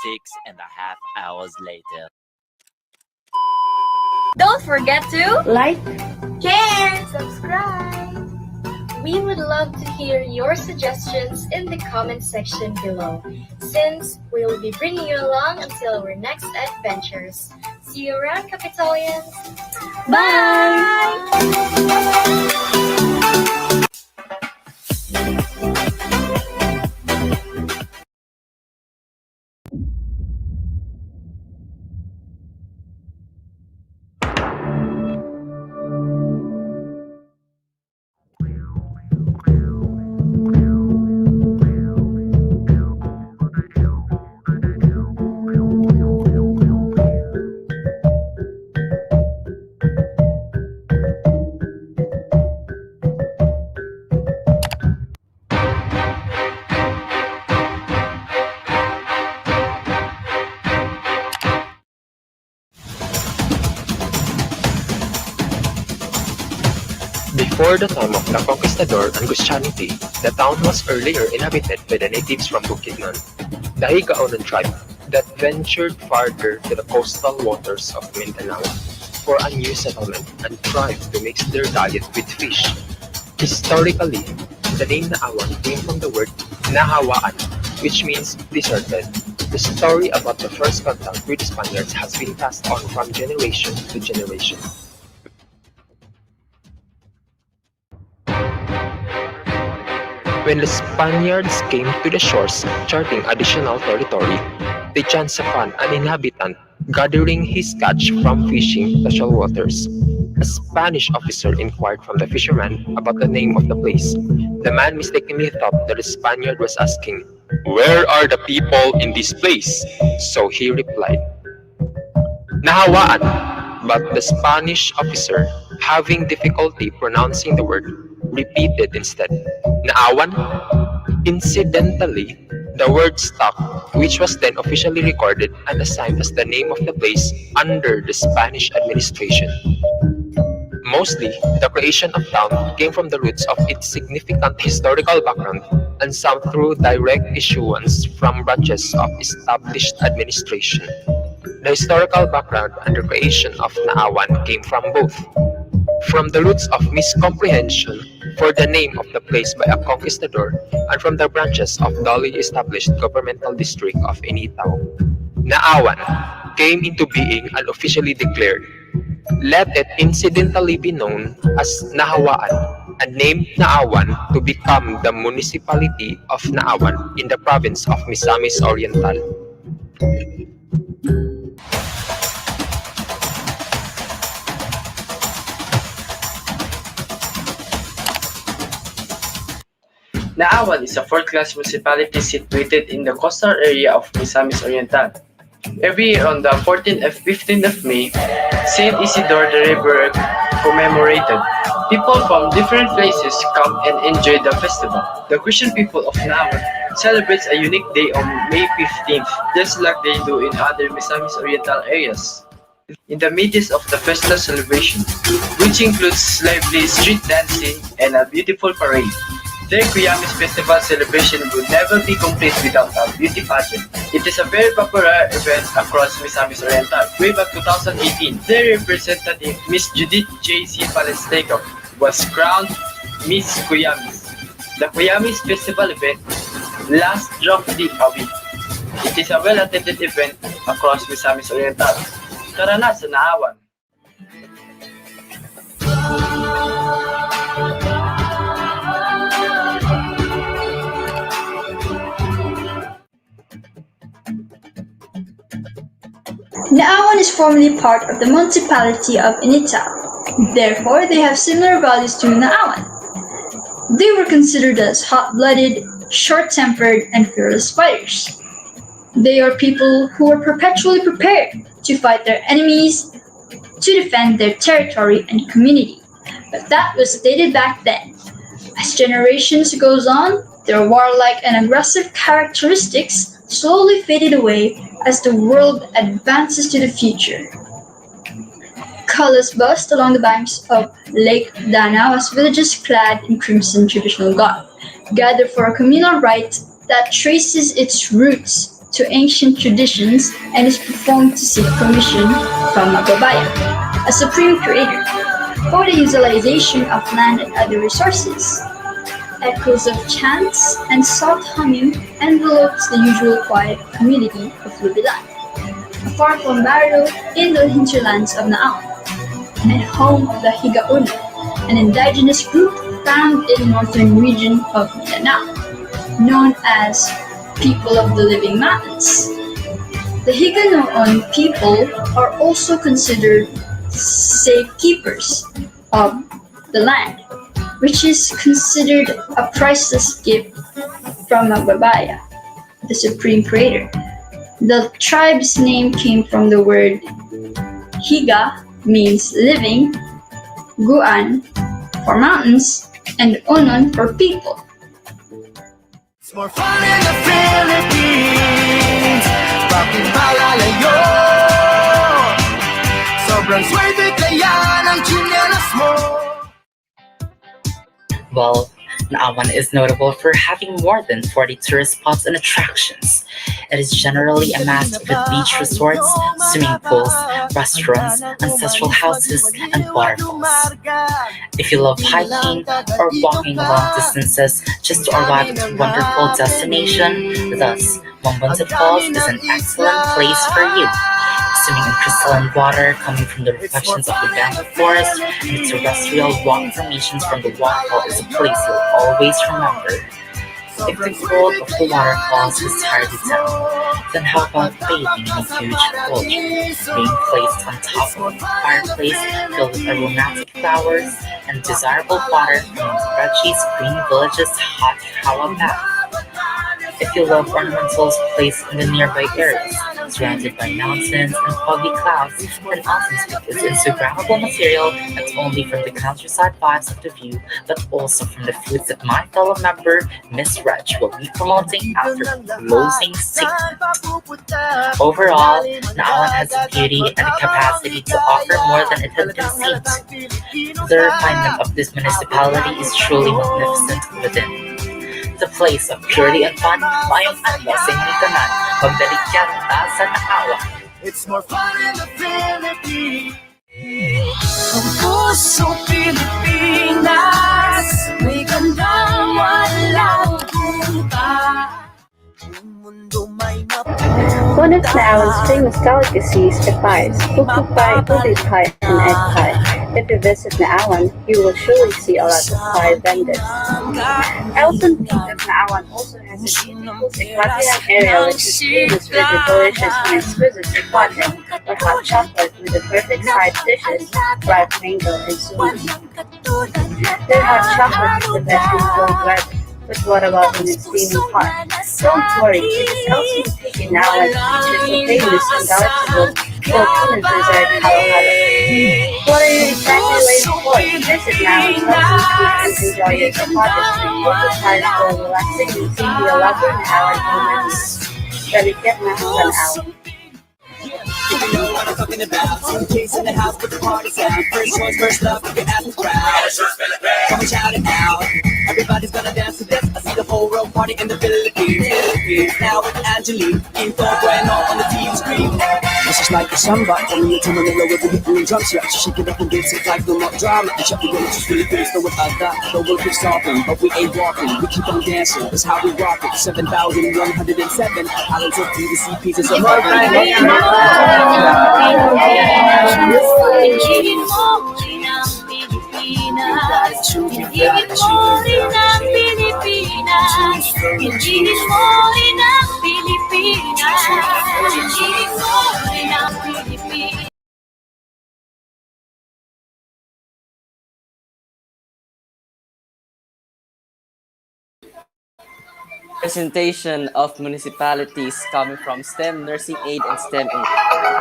6.5 hours later. Don't forget to Like, share, subscribe. We would love to hear your suggestions in the comment section below, since we will be bringing you along until our next adventures. See you around, Capitolians! Bye! Before the time of the Conquistador and Christianity, the town was earlier inhabited by the natives from Bukidnon, the Higaonon tribe that ventured farther to the coastal waters of Mindanao for a new settlement and tried to mix their diet with fish. Historically, the name Naawan came from the word Nahawaan, which means deserted. The story about the first contact with the Spaniards has been passed on from generation to generation. When the Spaniards came to the shores charting additional territory, they chanced upon an inhabitant gathering his catch from fishing the shallow waters. A Spanish officer inquired from the fisherman about the name of the place. The man mistakenly thought that the Spaniard was asking, "Where are the people in this place?" So he replied, "Nahawaan." But the Spanish officer, having difficulty pronouncing the word, repeated instead, "Naawan." Incidentally, the word stuck, which was then officially recorded and assigned as the name of the place under the Spanish administration. Mostly, the creation of town came from the roots of its significant historical background and some through direct issuance from branches of established administration. The historical background and the creation of Naawan came from both. From the roots of miscomprehension for the name of the place by a conquistador and from the branches of duly established governmental district of Initaw. Naawan came into being and officially declared. Let it incidentally be known as Nahawaan and named Naawan to become the municipality of Naawan in the province of Misamis Oriental. Naawan is a fourth-class municipality situated in the coastal area of Misamis Oriental. Every year on the 14th and 15th of May, Saint Isidore the River commemorated. People from different places come and enjoy the festival. The Christian people of Naawan celebrates a unique day on May 15th, just like they do in other Misamis Oriental areas. in the midst of the festal celebration, which includes lively street dancing and a beautiful parade. Their Kuyamis Festival celebration would never be complete without a beauty pageant. It is a very popular event across Misamis Oriental. Way back 2018, their representative, Miss Judith J.C. Palestego, was crowned Miss Kuyamis. The Kuyamis Festival event lasts roughly a week. It is a well-attended event across Misamis Oriental. Tara na sa Naawan! Naawan is formerly part of the municipality of Inita. Therefore, they have similar values to Naawan. They were considered as hot-blooded, short-tempered, and fearless fighters. They are people who are perpetually prepared to fight their enemies, to defend their territory and community. But that was stated back then. As generations goes on, their warlike and aggressive characteristics slowly faded away as the world advances to the future. Colors burst along the banks of Lake Danau as villages clad in crimson traditional garb gather for a communal rite that traces its roots to ancient traditions and is performed to seek permission from Magabaya, a supreme creator, for the utilization of land and other resources. Echoes of chants and soft humming envelopes the usual quiet community of Lubilan, far from Barrio in the hinterlands of Naawan, and home of the Higauna, an indigenous group found in the northern region of Mindanao, known as People of the Living Mountains. The Higaonon people are also considered safekeepers of the land, which is considered a priceless gift from Magabaya, the supreme creator. The tribe's name came from the word Higa, means living, Guan for mountains, and Onon for people. It's more fun in the Philippines. Bakit malalayo? Sobrang swerte kaya ng chinelas mo. Well, Naawan is notable for having more than 40 tourist spots and attractions. It is generally amassed with beach resorts, swimming pools, restaurants, ancestral houses, and waterfalls. If you love hiking or walking long distances just to arrive at a wonderful destination, thus, Mambunsit Falls is an excellent place for you. Swimming in crystalline water coming from the reflections of the bamboo forest and the terrestrial rock formations from the waterfall is a place you'll always remember. If the cold of the waterfalls has tired you down, then how about bathing in a huge cauldron, being placed on top of a fireplace filled with aromatic flowers and desirable water from Reggie's Green Village's hot Hawa bath? If you love ornamentals placed in the nearby areas, surrounded by mountains and foggy clouds, then Osmond is Instagrammable material not only from the countryside vibes of the view, but also from the foods that my fellow member, Miss Reg, will be promoting after closing statement. Overall, Naawan has the beauty and the capacity to offer more than it had conceived. The refinement of this municipality is truly magnificent within. The place of purity and fun, mayong unlosing ni Tanan, magbalik yata sa Naawan. It's more fun in the Philippines. Ang pusong Pilipinas, may gandang walang hanggan. One of Naawan's famous delicacies is pies, pupu pie, uli pie, and egg pie. If you visit Naawan, you will surely see a lot of pie vendors. I also think that Naawan also has a beautiful Ekpatian area which is famous for the delicious and exquisite ekpate, or hot chocolate with the perfect side dishes, ripe mango, and suman. Their hot chocolate is the best in cold weather. But what about when it's steaming hot? Don't worry, because LC Pig in Naawan features the famous and delectable volcano dessert halo halo. What are you exactly waiting for? Visit Naawan's LC Pig and enjoy your sapatos with local times for a relaxing and seedy elaborate Naawan moments. Balik na sa Naawan. what I'm talking about. The kids in the house with the party's out. First choice, first love, look at the crowd. Come and shout it out. Everybody's gonna dance to this. I see the whole world party in the Philippines. Now with Angelique, Info Bueno on the TV screen. This is like a samba, coming into Manila with the beat and drums. Yeah, shake it up and get it like no more drama. And shut the door, just Philippines, know without that. The world keeps stopping, but we ain't walking. We keep on dancing, that's how we rock it. 7,107 islands of PVC pieces of presentation of municipalities coming from STEM Nursing Aid and STEM Aid.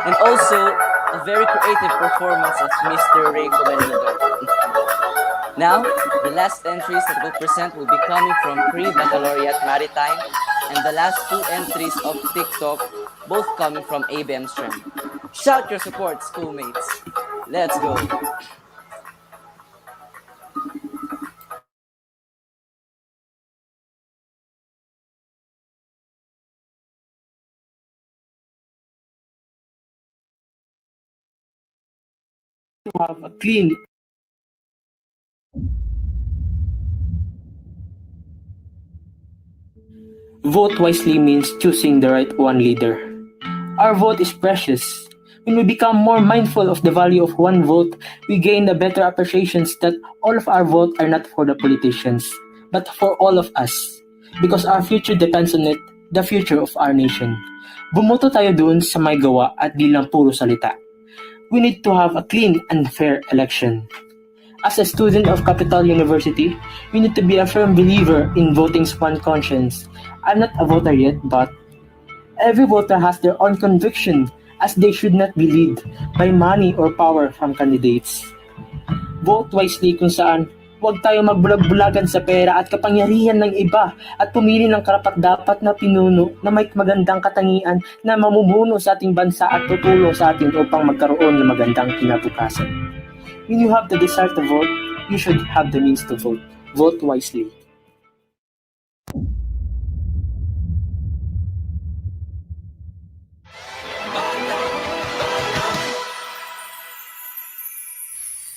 And also, a very creative performance of Mr. Ray Comendador. Now, the last entries that will present will be coming from Pre-Baccalaureate Maritime and the last two entries of TikTok, both coming from ABM Strand. Shout your support, schoolmates. Let's go. To have a clean vote wisely means choosing the right one leader. Our vote is precious. When we become more mindful of the value of one vote, we gain a better appreciation that all of our votes are not for the politicians, but for all of us. Because our future depends on it, the future of our nation. Bumoto tayo dun sa may gawa at di lang puro salita. We need to have a clean and fair election. As a student of Capital University, we need to be a firm believer in voting's one conscience. I'm not a voter yet, but every voter has their own conviction as they should not be led by money or power from candidates. Vote wisely kung saan huwag tayo magbulag-bulagan sa pera at kapangyarihan ng iba at pumili ng karapat-dapat na pinuno na may magandang katangian na mamumuno sa ating bansa at tutulong sa atin upang magkaroon ng magandang kinabukasan. When you have the desire to vote, you should have the means to vote. Vote wisely.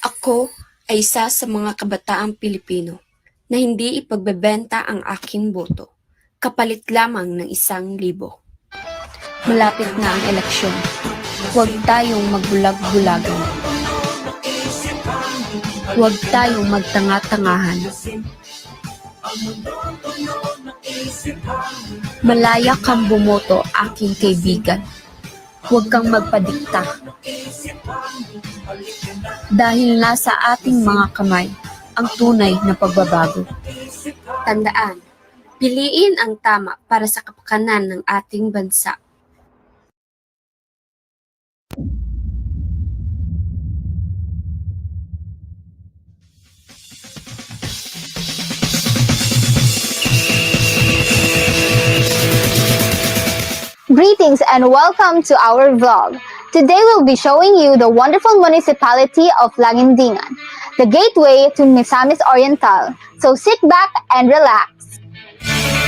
Ako ay isa sa mga kabataang Pilipino na hindi ipagbebenta ang aking boto, kapalit lamang ng 1,000. Malapit na ang eleksyon. Huwag tayong magbulag-bulagan. Huwag tayong magtanga-tangahan. Malaya kang bumoto, aking kaibigan. Huwag kang magpadikta. Dahil nasa ating mga kamay ang tunay na pagbabago. Tandaan, piliin ang tama para sa kapakanan ng ating bansa. Greetings and welcome to our vlog. Today we'll be showing you the wonderful municipality of Laguindingan, the gateway to Misamis Oriental. So sit back and relax.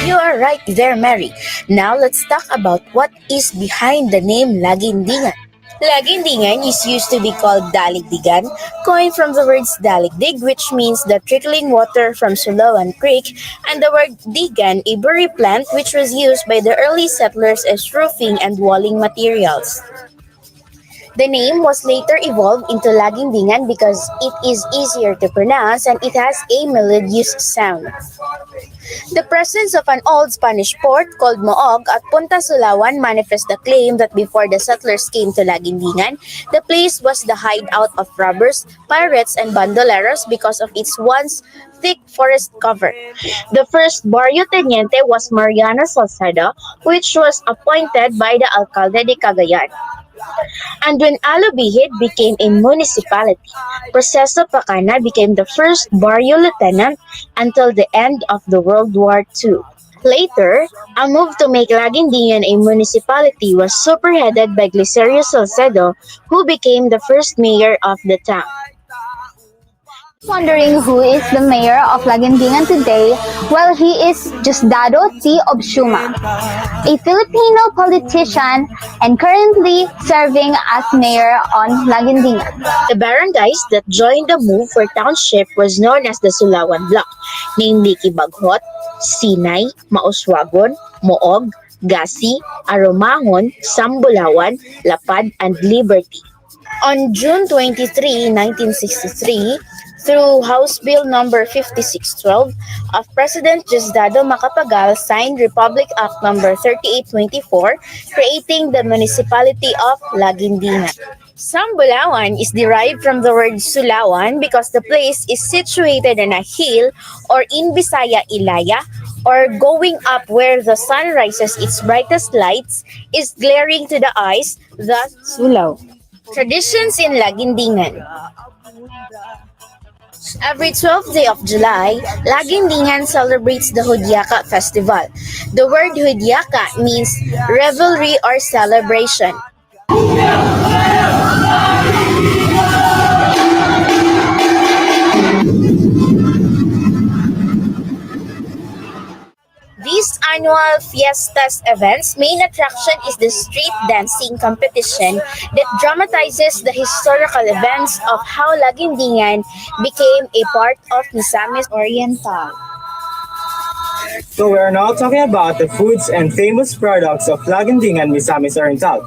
You are right there, Mary. Now let's talk about what is behind the name Laguindingan. Laguindingan is used to be called Daligdigan, coined from the words Daligdig, which means the trickling water from Sulawan Creek, and the word digan, a berry plant which was used by the early settlers as roofing and walling materials. The name was later evolved into Laguindingan because it is easier to pronounce and it has a melodious sound. The presence of an old Spanish port called Moog at Punta Sulawan manifests the claim that before the settlers came to Laguindingan, the place was the hideout of robbers, pirates, and bandoleros because of its once thick forest cover. The first barrio teniente was Mariano Salcedo, which was appointed by the alcalde de Cagayan. And when Alubihid became a municipality, Proceso Pacana became the first barrio lieutenant until the end of the World War II. Later, a move to make Laguindingan a municipality was spearheaded by Glicerio Salcedo, who became the first mayor of the town. Wondering who is the mayor of Laguindingan today? Well, he is Diosdado T. Obsuma, a Filipino politician and currently serving as mayor on Laguindingan. The barangays that joined the move for township was known as the Sulawan Block, namely Kibaghot, Sinay, Mauswagon, Moog, Gasi, Aromahon, Sambulawan, Lapad, and Liberty. On June 23, 1963, through House Bill number 5612 of President Diosdado Macapagal signed Republic Act number 3824 creating the municipality of Laguindingan. Sambulawan is derived from the word Sulawan because the place is situated on a hill or in Bisaya Ilaya or going up where the sun rises its brightest lights is glaring to the eyes, thus Sulaw. Traditions in Laguindingan. Every 12th day of July, Laguindingan celebrates the Hudyaka festival. The word Hudyaka means revelry or celebration. These annual fiestas events' main attraction is the street dancing competition that dramatizes the historical events of how Laguindingan became a part of Misamis Oriental. So we are now talking about the foods and famous products of Laguindingan Misamis Oriental.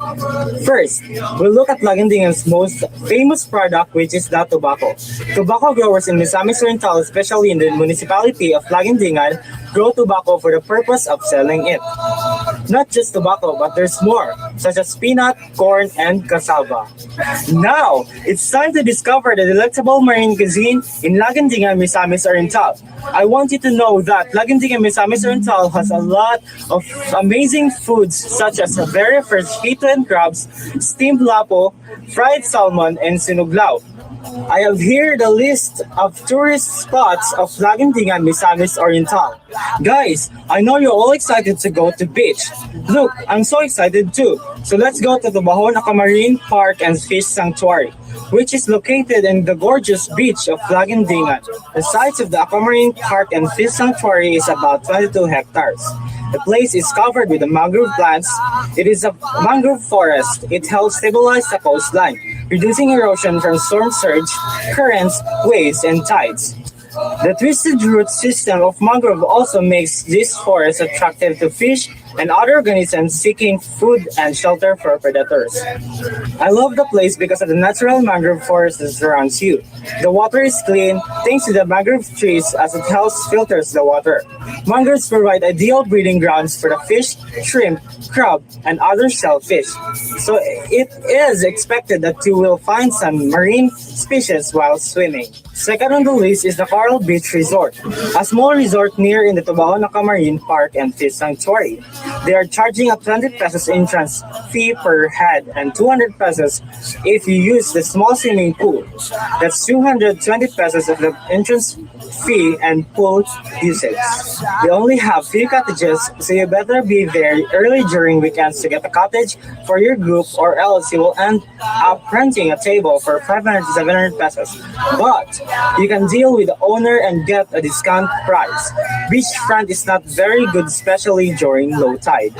First, we'll look at Laguindingan's most famous product, which is the tobacco. Tobacco growers in Misamis Oriental, especially in the municipality of Laguindingan, grow tobacco for the purpose of selling it. Not just tobacco, but there's more, such as peanut, corn, and cassava. Now, it's time to discover the delectable marine cuisine in Laguindingan Misamis Oriental. I want you to know that Laguindingan Misamis Oriental has a lot of amazing foods such as very fresh pito and crabs, steamed lapo, fried salmon, and sinuglao. I have here the list of tourist spots of Laguindingan Misamis Oriental. Guys, I know you're all excited to go to beach. Look, I'm so excited too. So let's go to the Bahon Marine Park and Fish Sanctuary, which is located in the gorgeous beach of Laguindingan. The size of the Aquamarine Park and Fish Sanctuary is about 22 hectares. The place is covered with the mangrove plants. It is a mangrove forest. It helps stabilize the coastline, reducing erosion from storm surge, currents, waves, and tides. The twisted root system of mangrove also makes this forest attractive to fish and other organisms seeking food and shelter for predators. I love the place because of the natural mangrove forest that surrounds you. The water is clean thanks to the mangrove trees as it helps filters the water. Mangroves provide ideal breeding grounds for the fish, shrimp, crab, and other shellfish. So it is expected that you will find some marine species while swimming. Second on the list is the Coral Beach Resort, a small resort near in the Tobaon Marine Park and Fish Sanctuary. They are charging a 20 pesos entrance fee per head and 200 pesos if you use the small swimming pool. That's 220 pesos of the entrance fee and pool usage. They only have few cottages, so you better be there early during weekends to get a cottage for your group, or else you will end up renting a table for 500 to 700 pesos. But you can deal with the owner and get a discount price. Beachfront is not very good, especially during low tide.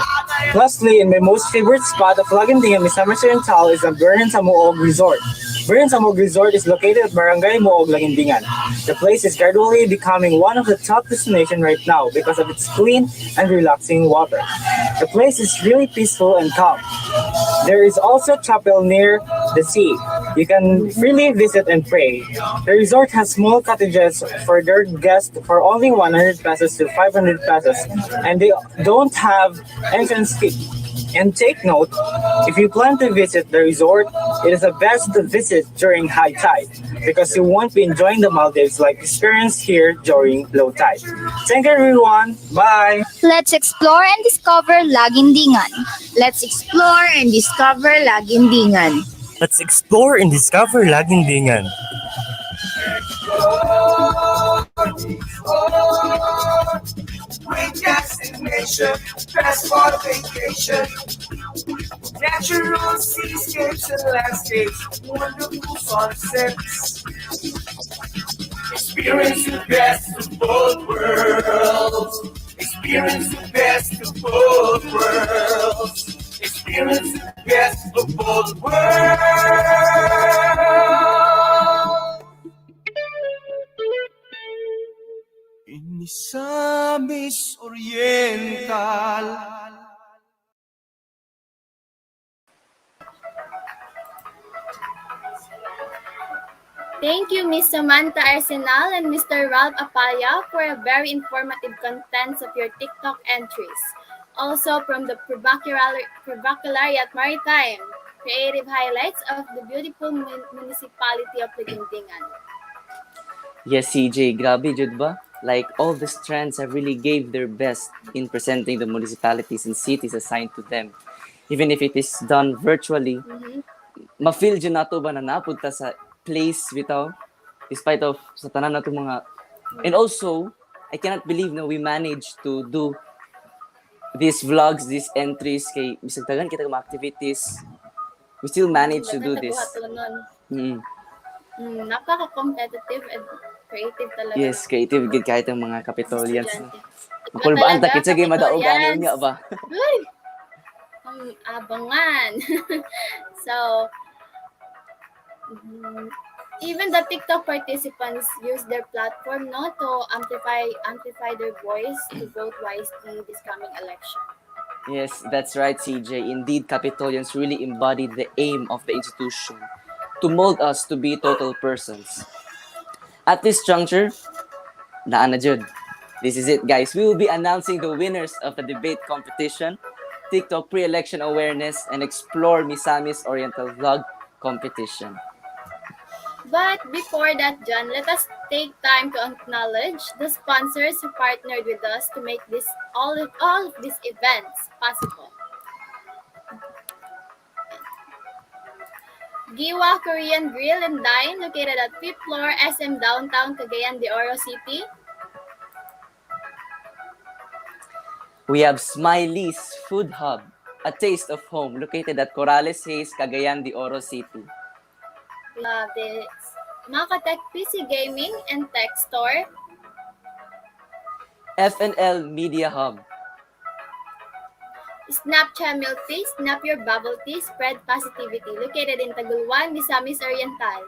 Lastly, in my most favorite spot of Laguindingan, Misamis Oriental is the Burn sa Muog Resort. Burn sa Muog Resort is located at Barangay Muog, Laguindingan. The place is gradually becoming one of the top destinations right now because of its clean and relaxing water. The place is really peaceful and calm. There is also a chapel near the sea. You can freely visit and pray. The resort has small cottages for their guests for only 100 pesos to 500 pesos, and they don't have entrance fee. And take note, if you plan to visit the resort, it is the best to visit during high tide because you won't be enjoying the Maldives like experienced here during low tide. Thank you everyone. Bye. Let's explore and discover Laguindingan. Let's explore and discover Laguindingan. Let's explore and discover Laguindingan. Happy destination, best for vacation. Natural seascapes and landscapes, wonderful sunsets. Experience the best of both worlds. Experience the best of both worlds. Experience the best of both worlds. Inisamis Oriental. Thank you, Ms. Samantha Arsenal and Mr. Ralph Apaya for a very informative contents of your TikTok entries. Also from the Probaculariat Maritime, creative highlights of the beautiful municipality of Lagindingan. Yes, CJ, grabe jud ba? Like all the strands have really gave their best in presenting the municipalities and cities assigned to them. Even if it is done virtually, ma-feel dyan nato ba na napunta sa place bitaw despite of sa tanan nato mga. And also, I cannot believe na we managed to do these vlogs, these entries kay bisag tagan kita mga activities. We still managed to do this. Napaka-competitive and creative talaga. Yes, creative gid kahit ang mga Capitolians. Makulbaan ta kitsa gay madaog ani unya ba. Abangan. So, even the TikTok participants use their platform to amplify their voice to vote wisely this coming election. Yes, that's right, CJ. Indeed, Capitolians really embodied the aim of the institution to mold us to be total persons. At this juncture, naa na jud. This is it, guys. We will be announcing the winners of the debate competition, TikTok pre-election awareness, and Explore Misamis Oriental Vlog competition. But before that, John, let us take time to acknowledge the sponsors who partnered with us to make all of these events possible. Giwa Korean Grill and Dine, located at 5th floor, SM Downtown, Cagayan de Oro City. We have Smiley's Food Hub, a taste of home, located at Corrales Hayes, Cagayan de Oro City. We have the Makatech PC Gaming and Tech Store. FNL Media Hub. Snapchat Milk Tea, Snap Your Bubble Tea, Spread Positivity, located in Tagulwan, Misamis Oriental.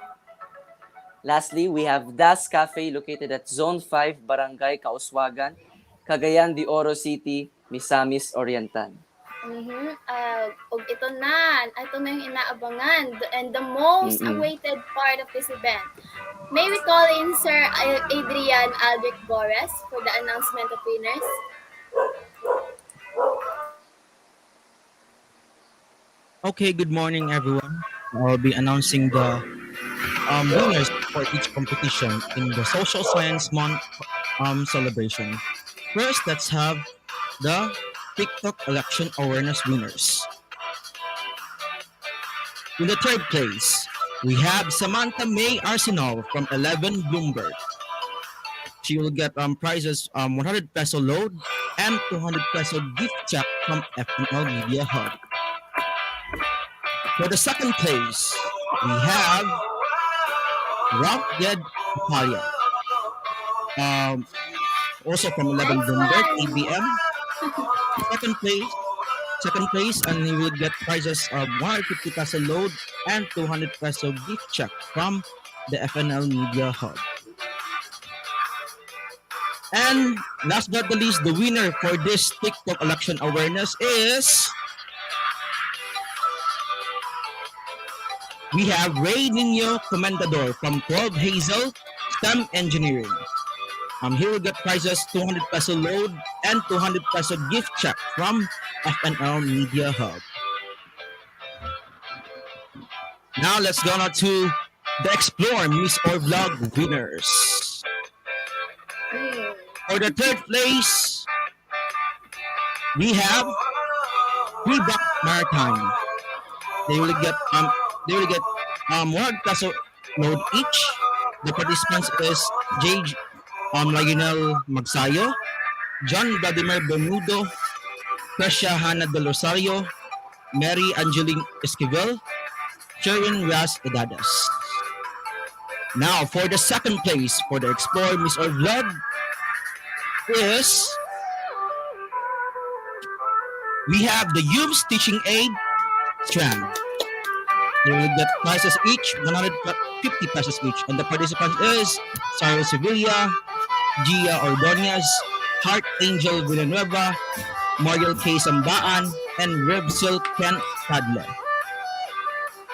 Lastly, we have Das Cafe, located at Zone 5, Barangay Kauswagan, Cagayan de Oro City, Misamis Oriental. Ito na yung inaabangan and the most awaited part of this event. May we call in Sir Adrian Aldrich Bores for the announcement of winners? Okay, good morning everyone. I'll be announcing the winners for each competition in the Social Science Month celebration. First, let's have the TikTok election awareness winners. In the third place, we have Samantha May Arsenal from 11 Bloomberg. She will get prizes 100 peso load and 200 peso gift check from FNL Media Hub. For the second place, we have Ralph Apaya. Also from 11 Bloomberg, ABM. Second place, and he will get prizes of 150 peso load and 200 peso gift check from the FNL Media Hub. And last but not least, the winner for this TikTok election awareness is we have Ray Nino Comendador from 12 Hazel STEM Engineering. He will get prizes 200 peso load and 200 peso gift check from FNL Media Hub. Now let's go now to the Explore Miss or Vlog winners. For the third place, we have Reebok Maritime. They will get 100 peso load each. The participants is Lionel Magsayo, John Vladimir Bermudo, Precia Hannah del Rosario, Mary Angeline Esquivel, Sharon Ras Edadas. Now, for the second place for the Explore Miss or Vlog is we have the Youth Teaching Aid Strand. They will get prizes each, 150 pesos each. And the participants is Sarah Sevilla, Gia Ordonez, Heart Angel Villanueva, Mariel K. Sambaan, and Revsil Kent Padle.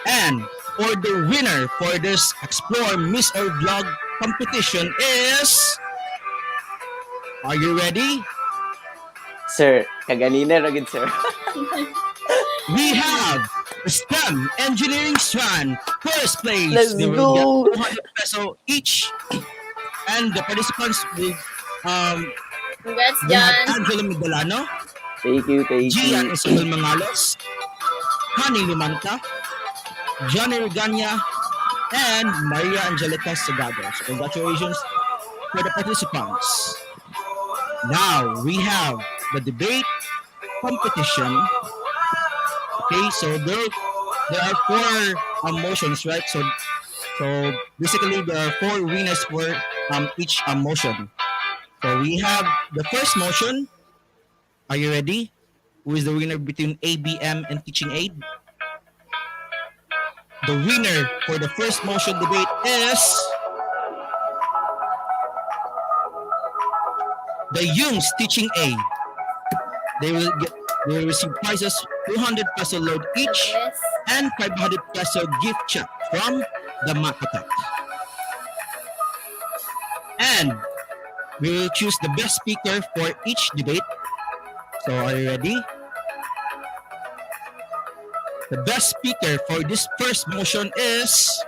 And for the winner for this Explore Miss or Vlog competition is... Are you ready? Sir, kaganina ra gid, sir. We have STEM Engineering Strand, first place. Let's They will go. get 200 peso each. And the participants will Congrats, we have John. Angela Midalano, Thank you, thank Gian you. Isabel Mangalos, Hani Lumanta, Johnny Regania, and Maria Angelica Sagado. So congratulations for the participants. Now we have the debate competition. Okay, so there are four motions, right? So basically there are four winners for each motion. So we have the first motion. Are you ready? Who is the winner between ABM and Teaching Aid? The winner for the first motion debate is the Young's Teaching Aid. They will receive prizes 200 peso load each and 500 peso gift check from the Makotech. And we will choose the best speaker for each debate. So are you ready? The best speaker for this first motion is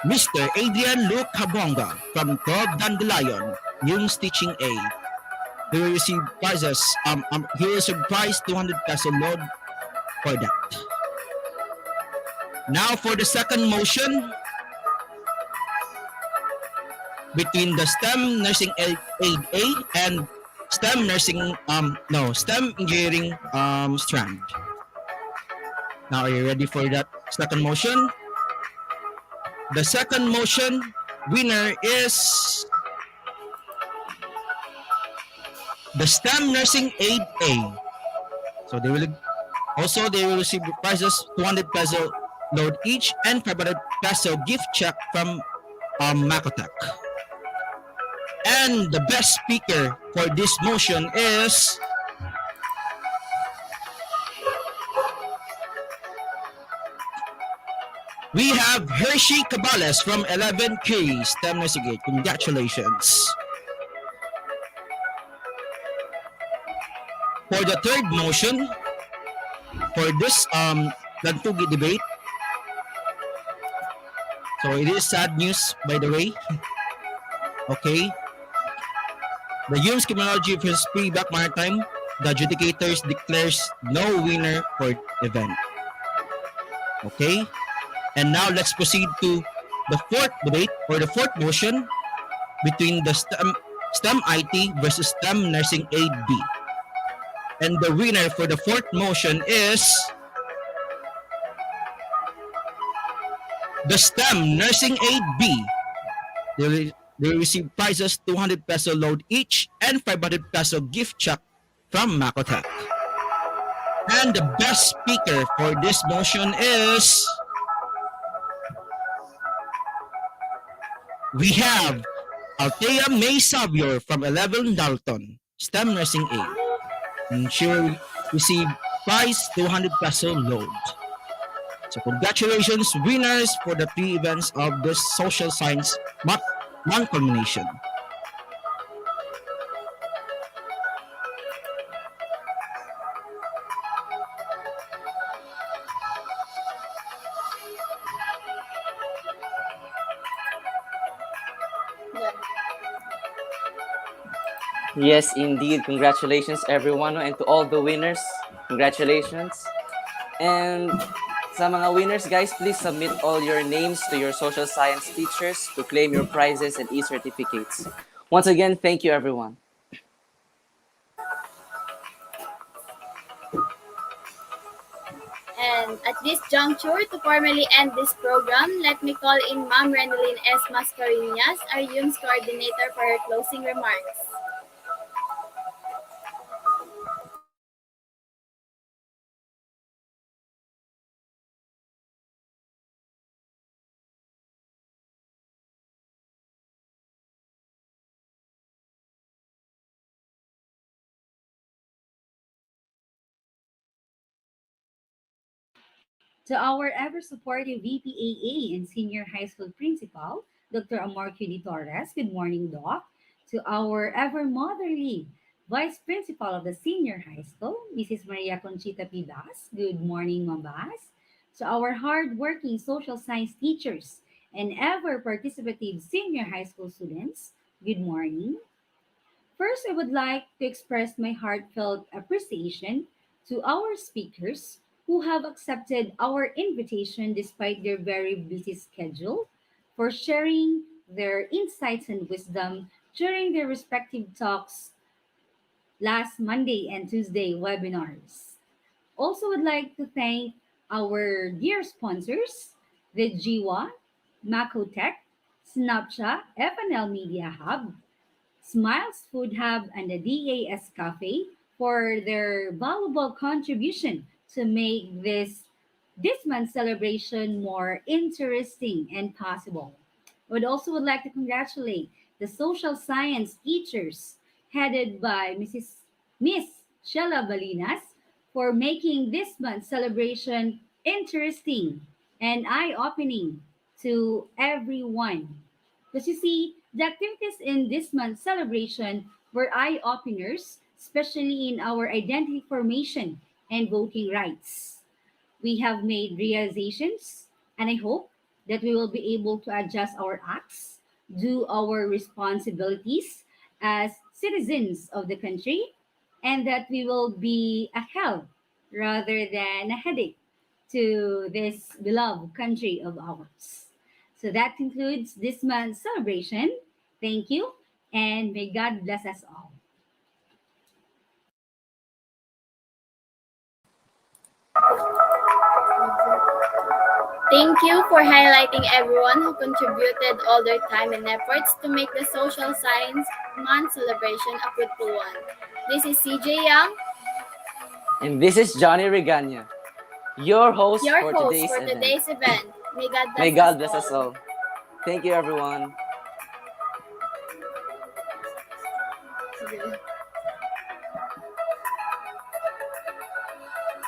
Mr. Adrian Luke Habonga from 12 Dandelion, Young's Teaching Aid. He will receive prizes. He will receive prize 200 peso load for that. Now for the second motion, between the STEM Nursing Aid A and STEM STEM Engineering Strand. Now, are you ready for that second motion? The second motion winner is the STEM Nursing Aid A. So they will receive prizes 200 peso load each and 500 peso gift check from Makotech. And the best speaker for this motion is we have Hershey Cabales from 11K STEM Nursing Aid. Congratulations. For the third motion, for this Lantugi debate, so it is sad news, by the way. Okay. The Humes Criminology vs. Payback Maritime, the adjudicators declares no winner for the event. Okay. And now let's proceed to the fourth debate or the fourth motion between the STEM IT versus STEM Nursing Aid B. And the winner for the fourth motion is the STEM Nursing Aid B. They receive prizes 200 peso load each and 500 peso gift check from Makotech. And the best speaker for this motion is we have Althea May Xavier from 11 Dalton, STEM Nursing Aid. And she will receive prize 200 peso load. So congratulations winners for the three events of this social science month culmination. Yes, indeed. Congratulations, everyone, and to all the winners. Congratulations. And sa mga winners, guys, please submit all your names to your social science teachers to claim your prizes and e-certificates. Once again, thank you, everyone. And at this juncture, to formally end this program, let me call in Ma'am Renalyn S. Mascareñas, our UMS coordinator, for her closing remarks. To our ever supportive VPAA and senior high school principal, Dr. Amor Cuny Torres, good morning, Doc. To our ever motherly vice principal of the senior high school, Mrs. Maria Conchita Pidas, good morning, Mambas. To our hardworking social science teachers and ever participative senior high school students, good morning. First, I would like to express my heartfelt appreciation to our speakers who have accepted our invitation despite their very busy schedule for sharing their insights and wisdom during their respective talks last Monday and Tuesday webinars. Also would like to thank our dear sponsors, the Jiwa, Makotech, Snapchat, FNL Media Hub, Smiles Food Hub, and the DAS Cafe for their valuable contribution to make this month's celebration more interesting and possible. I would like to congratulate the social science teachers headed by Miss Sheila Balinas for making this month's celebration interesting and eye-opening to everyone. Because you see, the activities in this month's celebration were eye openers, especially in our identity formation and voting rights. We have made realizations, and I hope that we will be able to adjust our acts, do our responsibilities as citizens of the country, and that we will be a help rather than a headache to this beloved country of ours. So that concludes this month's celebration. Thank you, and may God bless us all. Thank you for highlighting everyone who contributed all their time and efforts to make the Social Science Month celebration a fruitful one. This is CJ Young, And this is Johnny Regania, your host your for host today's for event. today's event. May God bless May God us bless us all. all. Thank you, everyone. Sige.